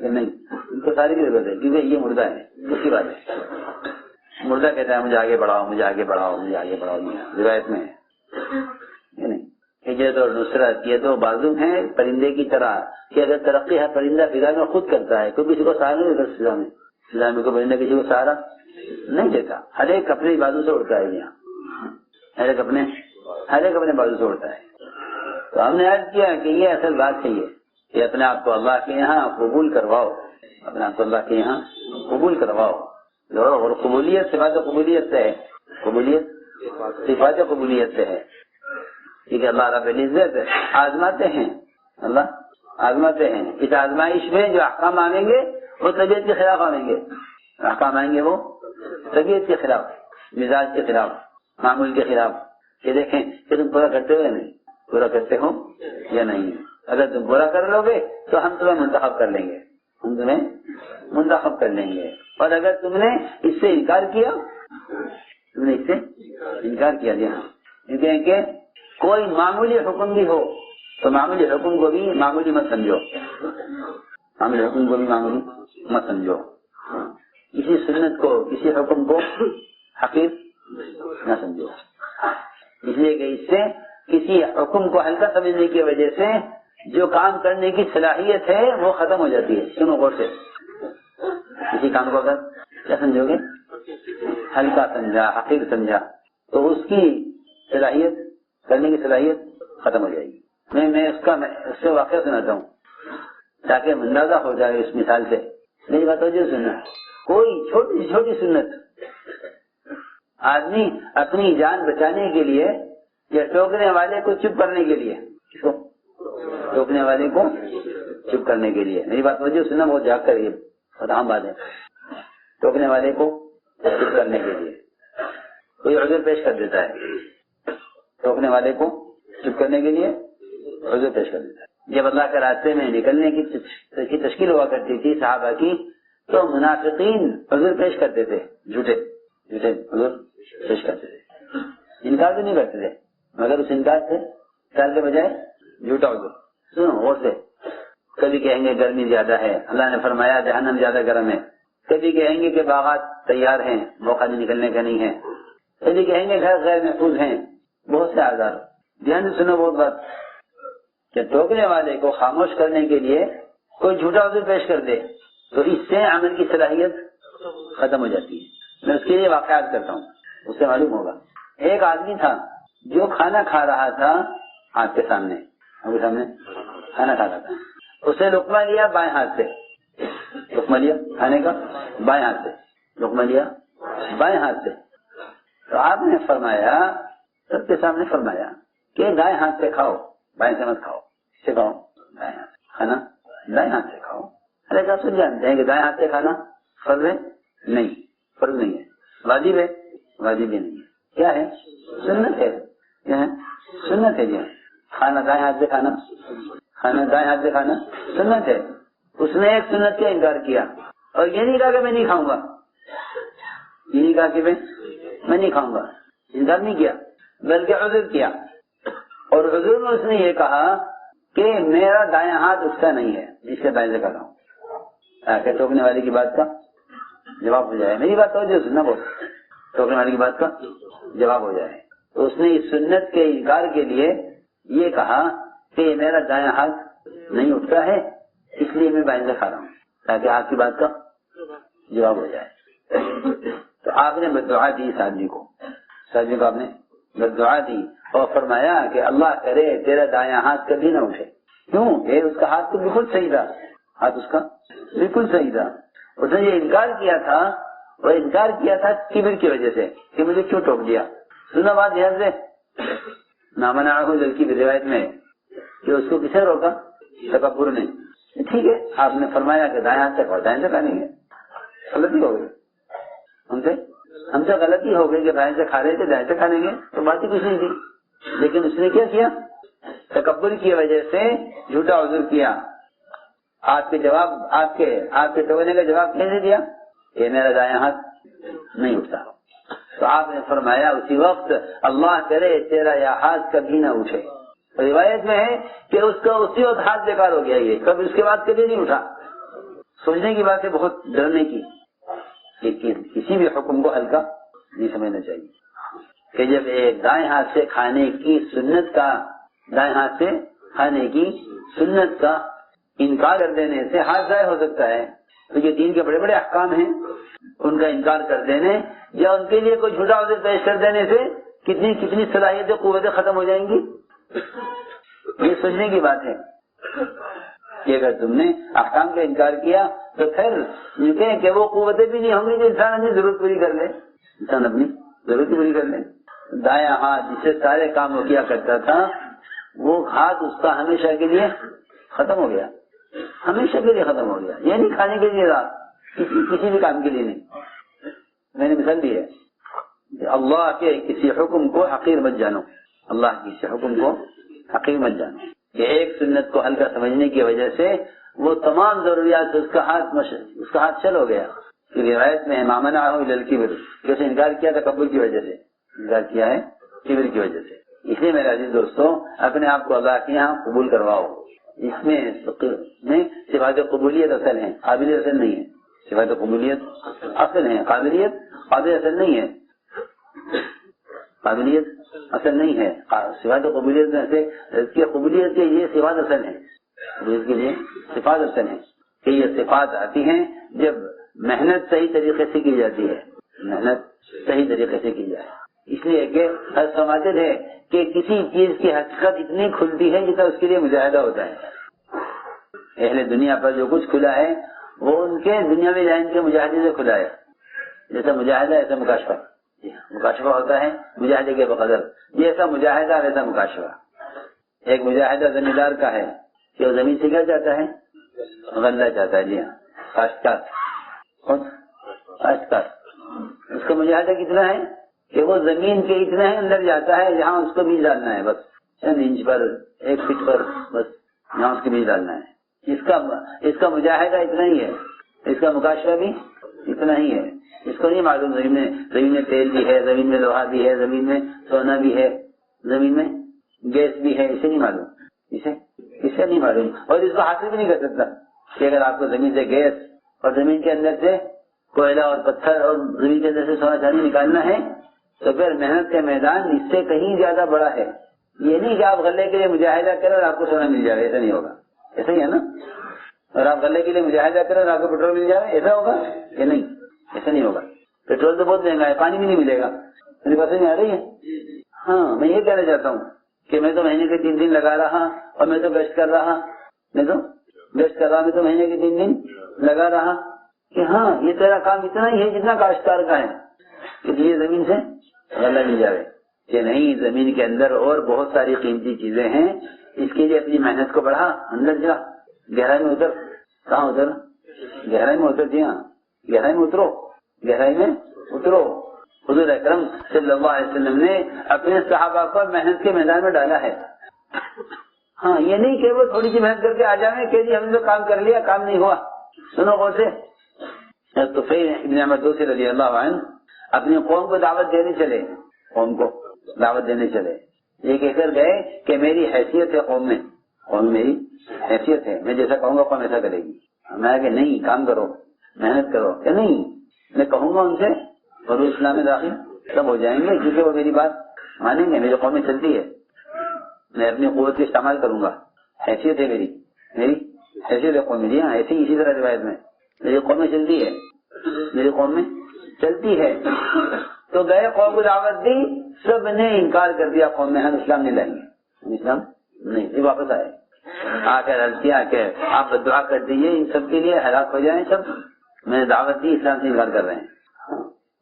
نہیں, ان کو ساری کی ضرورت ہے کیونکہ یہ مردہ ہے. اس کی بات ہے مردہ کہتا ہے مجھے آگے بڑھاؤ. روایت میں ہے نہیں. ہجرت اور نصرت یہ تو بازو ہیں پرندے کی طرح کہ اگر ترقی ہے پرندہ فضا میں خود کرتا ہے, کوئی کسی کو سہارا نہیں دیتا. فضا میں کوئی پرندہ کسی کو سہارا نہیں دیتا, ہر ایک اپنے بازو سے اڑتا ہے. یہاں ہر ایک اپنے بازو سے اڑتا ہے. تو ہم نے عرض کیا کہ یہ اصل بات ہے کہ اپنے آپ کو اللہ کے یہاں قبول کرواؤ, اور قبولیت صفات قبولیت سے ہے, صفات قبولیت سے ہے. کیونکہ اللہ رب العزت آزماتے ہیں, اس آزمائش میں جو احکام آئیں گے وہ طبیعت کے خلاف آئیں گے. احکام آئیں گے وہ طبیعت کے خلاف, مزاج کے خلاف, معمول کے خلاف. یہ دیکھیں کہ تم پورا کرتے ہو یا نہیں, پورا کرتے ہو یا نہیں. اگر تم پورا کر لو گے تو ہم تمہیں منتخب کر لیں گے, اور اگر تم نے اس سے انکار کیا کیونکہ کوئی معمولی حکم بھی ہو تو معمولی حکم کو بھی معمولی مت سمجھو. کسی سنت کو, کسی حکم کو حقیر نہ سمجھو, اس لیے کہ اس سے کسی حکم کو ہلکا سمجھنے کی وجہ سے جو کام کرنے کی صلاحیت ہے وہ ختم ہو جاتی ہے. سنو غور سے, کسی کام کو اگر کیا سمجھو گے ہلکا سمجھا, حقیر سمجھا, تو اس کی صلاحیت کرنے کی صلاحیت ختم ہو جائے گی. میں اس سے واقعہ سناتا ہوں تاکہ اندازہ ہو جائے اس مثال سے. میری بات ہو سننا, کوئی چھوٹی سنت آدمی اپنی جان بچانے کے لیے یا ٹوکنے والے کو چپ کرنے کے لیے, ٹوکنے والے کو چپ کرنے کے لیے, میری بات وجہ سننا بہت جاگ کر, یہ بہت عام بات ہے. ٹوکنے والے کو چپ کرنے کے لیے کوئی عذر پیش کر دیتا ہے, ٹوکنے والے کو چپ کرنے کے لیے عذر پیش کر دیتا ہے. جب اللہ کے راستے میں نکلنے کی تشکیل ہوا کرتی تھی صحابہ کی, تو منافقین عذر پیش کرتے تھے, جھوٹے عذر پیش کرتے تھے, انکار بھی نہیں کرتے تھے, مگر اس انکار سے انکار کے بجائے جھوٹا عذر. سنو غور سے, کبھی کہیں گے گرمی زیادہ ہے, اللہ نے فرمایا جہنم زیادہ گرم ہے. کبھی کہیں گے کہ باغات تیار ہیں, موقع نہیں نکلنے کا نہیں ہے. کبھی کہیں گے گھر غیر محفوظ ہیں, بہت سے آزار. دھیان سے سنو بہت بات, کہ ٹوکنے والے کو خاموش کرنے کے لیے کوئی جھوٹا عذر پیش کر دے تو اس سے عمل کی صلاحیت ختم ہو جاتی ہے. میں اس کے لیے واقعات کرتا ہوں, اس سے معلوم ہوگا. ایک آدمی تھا جو کھانا کھا رہا تھا آپ کے سامنے کھانا کھا رہا تھا. اسے لقمہ لیا بائیں ہاتھ سے, لقمہ لیا کھانے کا بائیں ہاتھ سے, لقمہ لیا بائیں ہاتھ سے. تو آپ نے فرمایا، سب کے سامنے فرمایا کہ دائیں ہاتھ سے کھاؤ، بائیں سے مت کھاؤ۔ کس سے کھاؤ؟ دائیں ہاتھ سے کھانا، دائیں ہاتھ سے کھاؤ۔ ارے آپ سب جانتے ہیں کہ دائیں ہاتھ سے کھانا فرض ہے؟ نہیں، فرض نہیں ہے۔ واجب ہے؟ واجب ہی نہیں ہے۔ کیا ہے؟ سنت ہے۔ کیا ہے؟ سنت ہے۔ جو کھانا دائیں ہاتھ سے کھانا، کھانا دائیں ہاتھ سے کھانا سنت ہے۔ اس نے ایک سنت کا انکار کیا اور یہ نہیں کہا کہ میں نہیں کھاؤں گا، یہ نہیں کہا کہ میں نہیں کھاؤں گا، انکار نہیں کیا بلکہ عذر کیا، اور عذر میں اس نے یہ کہا کہ میرا دائیں ہاتھ اس کا نہیں ہے جس کے دائیں سے کھاتا ہوں، تاکہ ٹوکنے والے کی بات کا جواب ہو جائے۔ میری بات توجہ سننا، بہت ٹوکنے والے کی بات کا جواب ہو جائے۔ تو اس نے اس سنت کے انکار کے لیے یہ کہا کہ میرا دائیں ہاتھ نہیں اٹھتا ہے، اس لیے میں بائیں سے کھا رہا ہوں، تاکہ آپ کی بات کا جواب ہو جائے۔ تو آپ نے بددعا دی اس آدمی کو آپ نے بددعا دی اور فرمایا کہ اللہ کرے تیرا دائیں ہاتھ کبھی نہ اٹھے۔ کیوں کہ اس کا ہاتھ تو بالکل صحیح تھا، ہاتھ اس کا بالکل صحیح تھا۔ اس نے یہ انکار کیا تھا، وہ انکار کیا تھا کبر کی وجہ سے کہ مجھے کیوں ٹوک دیا۔ سنا بات دھیان سے، نامنعہ لڑکی کی روایت میں کہ اس کو کسے روکا؟ تکبر نے۔ ٹھیک ہے، آپ نے فرمایا کہ دائیں ہاتھ سے کھاؤ، دائیں سے کھانے گے، غلطی ہو گئی ہم سے غلطی ہو گئی کہ دائیں سے کھا رہے تھے، دائیں سے کھانے گے تو بات ہی کچھ نہیں تھی، لیکن اس نے کیا کیا؟ تکبر کی وجہ سے جھوٹا عذر کیا۔ آپ کے جواب، آپ کے ٹوکنے کا جواب کیسے دیا؟ یہ میرا دائیں ہاتھ نہیں اٹھتا۔ تو آپ نے فرمایا اسی وقت اللہ کرے تیرا یہ ہاتھ کبھی نہ اٹھے۔ روایت میں ہے کہ اس کا اسی وقت ہاتھ بیکار ہو گیا، یہ کبھی اس کے بعد کبھی نہیں اٹھا۔ سوچنے کی بات ہے، بہت ڈرنے کی، لیکن کسی بھی حکم کو ہلکا نہیں سمجھنا چاہیے کہ جب ایک دائیں ہاتھ سے کھانے کی سنت کا، دائیں ہاتھ سے کھانے کی سنت کا انکار کر دینے سے ہاتھ ضائع ہو سکتا ہے، تو یہ دین کے بڑے بڑے احکام ہیں، ان کا انکار کر دینے یا ان کے لیے کوئی جھوٹا عذر پیش کر دینے سے کتنی صلاحیتیں، قوتیں ختم ہو جائیں گی۔ یہ سوچنے کی بات ہے کہ اگر تم نے احکام کا انکار کیا تو پھر یہ کہیں کہ وہ قوتیں بھی نہیں ہوں گی جو انسان اپنی ضرورت پوری کر لے، انسان اپنی ضرورت پوری کر لے۔ دایاں ہاتھ جس سے سارے کام وہ کیا کرتا تھا، وہ ہاتھ اس کا ہمیشہ کے لیے ختم ہو گیا، ہمیشہ کے لیے ختم ہو گیا۔ یہ نہیں کھانے کے لیے رہا، کسی بھی کام کے لیے نہیں۔ میں نے مثال دی ہے، اللہ کے کسی حکم کو حقیر مت جانو، اللہ کے کسی حکم کو حقیر مت جانو کہ ایک سنت کو ہلکا سمجھنے کی وجہ سے وہ تمام ضروریات اس کا ہاتھ چل ہو گیا۔ روایت میں ما منعہ الا الکبر، کہ اسے انکار کیا تکبر کی وجہ سے، انکار کیا ہے کبر کی وجہ سے۔ اس لیے میرے عزیز دوستوں، اپنے آپ کو اللہ کے یہاں قبول کرواؤ۔ اس میں صفات قبولیت اصل ہیں، قابلیت اصل نہیں ہے۔ صفات قبولیت اصل ہیں، قابلیت اصل نہیں ہے، قابلیت اصل نہیں ہے۔ صفات قبولیت میں سے قبولیت کے یہ صفات اصل ہیں، قبولیت کے لیے صفات اصل ہیں کہ یہ صفات آتی ہیں جب محنت صحیح طریقے سے کی جاتی ہے، محنت صحیح طریقے سے کی جائے۔ اس لیے کہ ہر سماجت ہے کہ کسی چیز کی حقیقت اتنی کھلتی ہے جتنا اس کے لیے مجاہدہ ہوتا ہے۔ اہل دنیا پر جو کچھ کھلا ہے وہ ان کے دنیاوی لائن کے مجاہدے سے کھلا ہے، جیسا مجاہدہ ایسا مکاشفہ، مکاشفہ ہوتا ہے مجاہدے کے بقدر، جیسا مجاہدہ ویسا مکاشفہ۔ ایک مجاہدہ زمیندار کا ہے کہ وہ زمین سے کیا چاہتا ہے؟ غلہ چاہتا ہے، جی ہاں، کاشتکار، کاشتکار۔ اس کا مجاہدہ کتنا ہے کہ وہ زمین کے اتنا ہی اندر جاتا ہے جہاں اس کو بیج ڈالنا ہے، بس چند انچ پر، 1 فٹ پر، بس جہاں اس کو بیج ڈالنا ہے۔ اس کا مجاہدہ اتنا ہی ہے، اس کا مکاشفہ بھی اتنا ہی ہے۔ اس کو نہیں معلوم زمین میں تیل بھی ہے، زمین میں لوہا بھی ہے، زمین میں سونا بھی ہے، زمین میں گیس بھی ہے، اسے نہیں معلوم، اسے نہیں معلوم، اور اس کو حاصل بھی نہیں کر سکتا کہ اگر آپ کو زمین سے گیس اور زمین کے اندر سے کوئلہ اور پتھر اور زمین کے اندر سے سونا چاندی نکالنا ہے تو پھر محنت کا میدان اس سے کہیں زیادہ بڑا ہے۔ یہ نہیں کہ آپ غلے کے لیے مجاہدہ کریں اور آپ کو سونا مل جائے، ایسا نہیں ہوگا، ایسا ہی ہے نا؟ اور آپ غلے کے لیے مجاہدہ کریں اور آپ کو پیٹرول مل جائے، ایسا ہوگا؟ یہ نہیں، ایسا نہیں ہوگا۔ پیٹرول تو بہت مہنگا ہے، پانی بھی نہیں ملے گا۔ میری بات میں آ رہی ہے؟ ہاں، میں یہ کہنا چاہتا ہوں کہ میں تو مہینے کے 3 دن لگا رہا اور میں تو گشت کر رہا، میں تو مہینے کے 3 دن لگا رہا کہ ہاں یہ تیرا کام اتنا ہی ہے جتنا کاشتکار کا ہے، کہ تجھے زمین سے غلہ مل جائے کہ نہیں زمین کے اندر اور بہت ساری قیمتی چیزیں ہیں، اس کے لیے اپنی محنت کو بڑھا، اندر جا، گہرائی میں اتر. کہاں اتر؟ گہرائی میں اتر. جی ہاں، گہرائی میں اترو، گہرائی میں اترو. حضور اکرم صلی اللہ علیہ وسلم نے اپنے صحابہ کو محنت کے میدان میں ڈالا ہے. ہاں، یہ نہیں کہ وہ تھوڑی سی محنت کر کے آ جائیں کہ جی ہم نے تو کام کر لیا، کام نہیں ہوا. سنو غور سے. طفیل ابن عمر دوسی رضی اللہ عنہ اپنی قوم کو دعوت دینے چلے، قوم کو دعوت دینے چلے. یہ کہہ کر گئے کہ میری حیثیت ہے قوم میں، قوم میری حیثیت ہے، میں جیسا کہوں گا قوم ایسا کرے گی. میں کہ نہیں، کام کرو، محنت کرو. کہ نہیں، میں کہوں گا ان سے اور اسلام میں داخل سب ہو جائیں گے، کیونکہ وہ میری بات مانیں گے. میری قوم میں چلتی ہے، میں اپنی قوت کا استعمال کروں گا. حیثیت ہے میری حیثیت ہے قوم میں. جی ہاں، ایسی اسی طرح روایت میں میری قوم میں چلتی ہے، میری قوم میں چلتی ہے. تو گئے، قوم کو دعوت دی، سب نے انکار کر دیا. قوم میں ہم اسلام نہیں لائیں گے، ہم اسلام نہیں. پھر واپس آئے، آ کر عرض کیا کہ آپ دعا کر دیجیے ان سب کے لیے، ہلاک ہو جائیں سب. میں نے دعوت دی، اسلام سے انکار کر رہے ہیں.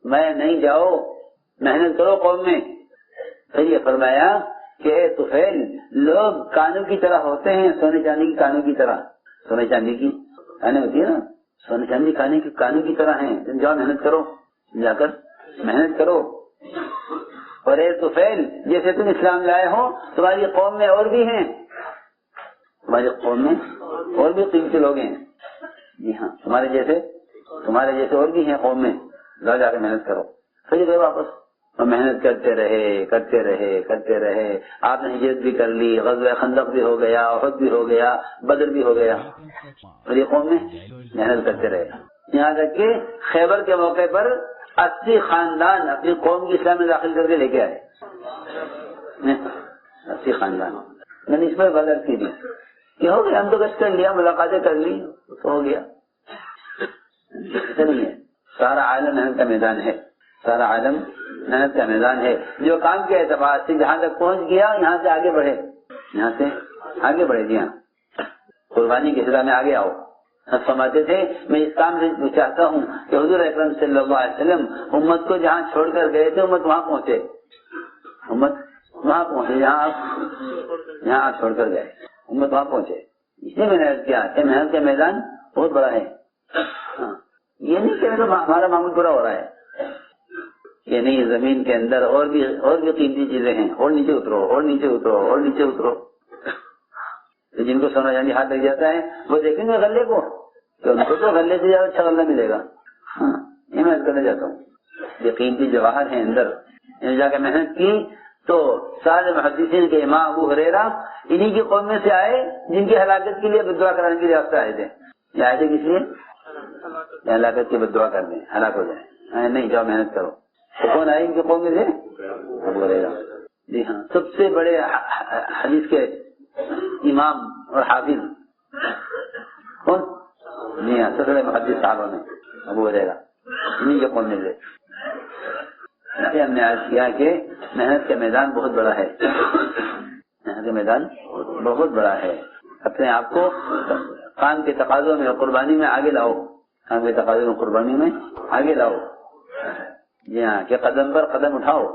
میں نہیں، جاؤ محنت کرو قوم میں. پھر یہ فرمایا کہ اے طفیل، لوگ کانوں کی طرح ہوتے ہیں، سونے چاندی کی کانوں کی طرح. سونے چاندی کی کانیں ہوتی ہے نا، سونے چاندی کانوں کی طرح ہیں. تم جاؤ محنت کرو، جا کر محنت کرو. اور اے طفیل، جیسے تم اسلام لائے ہو تمہاری قوم میں اور بھی ہیں، تمہاری قوم میں اور بھی قیمتی لوگ ہیں. جی ہاں، تمہارے جیسے اور بھی ہیں قوم میں. جا کے محنت کرو. پھر گئے واپس اور محنت کرتے رہے. آپ نے ہجرت بھی کر لی، غزوہ خندق بھی ہو گیا، احد بھی ہو گیا، بدر بھی ہو گیا. اور یہ قوم میں محنت کرتے رہے، یہاں تک کہ خیبر کے موقع پر 80 خاندان اپنی قوم کی اسلام میں داخل کر کے لے کے آئے. 80 خاندان. میں نے اس پر غلط کی دی کہ ہو گیا، ہم تو گشت کر لیا، ملاقاتیں کر لی تو ہو گیا. ایسا نہیں ہے. سارا عالم محنت کا میدان ہے، سارا عالم محنت کا میدان ہے. جو کام کے اعتبار سے جہاں تک پہنچ گیا، یہاں سے آگے بڑھے. جی ہاں، قربانی کے سلسلے میں آگے آؤ. فرماتے تھے میں اس کام سے چاہتا ہوں کہ حضور اکرم صلی اللہ علیہ وسلم امت کو جہاں چھوڑ کر گئے تھے، امت وہاں پہنچے. جہاں آپ چھوڑ کر گئے، امت وہاں پہنچے. اس لیے میں نے عرض کیا کہ محنت کا میدان بہت بڑا ہے. یہ نہیں کہ ہمارا معمول پورا ہو رہا ہے. یہ نہیں، زمین کے اندر اور بھی قیمتی چیزیں ہیں. اور نیچے اترو. جن کو سونا چاندی ہاتھ لگ جاتا ہے وہ دیکھیں گے غلے کو، تو ان کو تو غلے سے زیادہ اچھا غلہ ملے گا. ہاں، یہ میں کرنا چاہتا ہوں. یہ قیمتی جواہر ہیں اندر. جا کے محنت کی تو سارے محدثین کے امام ابو ہریرہ انہی کی قوم میں سے آئے جن کی ہلاکت کے لیے بدعا کرانے کے لیے راستے آئے تھے. یہ آئے تھے کس لیے؟ ہلاکت کی بدعا کر دیں، ہلاک ہو جائیں. نہیں، جاؤ محنت کرو. تو کون آئے ان کی قوم میں سے؟ ابو ہریرہ. جی ہاں، سب سے بڑے حدیث کے امام اور حافظ کون؟ جی ہاں، سب سے بڑے محدث صاحبوں میں ابو ہریرہ انہی کے قوم میں سے. ہم نے عرض کیا کہ محنت کا میدان بہت بڑا ہے. محنت کا میدان بہت بڑا ہے. اپنے آپ کو کام کے تقاضوں میں اور قربانی میں آگے لاؤ. کام کے تقاضوں میں قربانی میں آگے لاؤ. جی ہاں، کہ قدم پر قدم اٹھاؤ.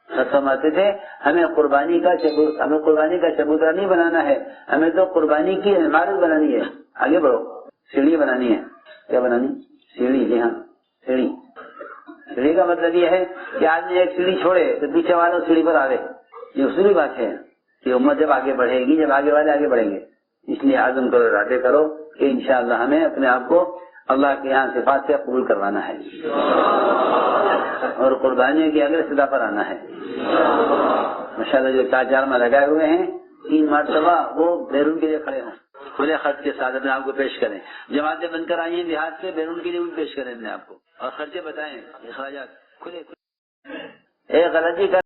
فرماتے تھے ہمیں قربانی کا چبوترا نہیں بنانا ہے، ہمیں تو قربانی کی عمارت بنانی ہے. آگے بڑھو. سیڑھی بنانی ہے. کیا بنانی؟ سیڑھی. جی ہاں، سیڑھی. سیڑھی کا مطلب یہ ہے کہ آدمی ایک سیڑھی چھوڑے تو پیچھے والے سیڑھی پر آوے. یہ اصولی بات ہے کہ امت جب آگے بڑھے گی، جب آگے والے آگے بڑھیں گے. اس لیے عزم کرو، ارادے کرو کہ انشاءاللہ ہمیں اپنے آپ کو اللہ کے یہاں صفات سے قبول کروانا ہے اور قربانیوں کی اگلے سطح پر آنا ہے. ماشاءاللہ جو 4 میں لگائے ہوئے ہیں 3 مرتبہ وہ بیرون کے لیے کھڑے ہوں، کھلے خرچ کے ساتھ اپنے آپ کو پیش کریں. جماعتیں بن کر آئی ہیں بہار سے، بیرون کے لیے بھی پیش کریں اپنے آپ کو اور خرچے بتائیں، اخراجات کھلے. ایک غلطی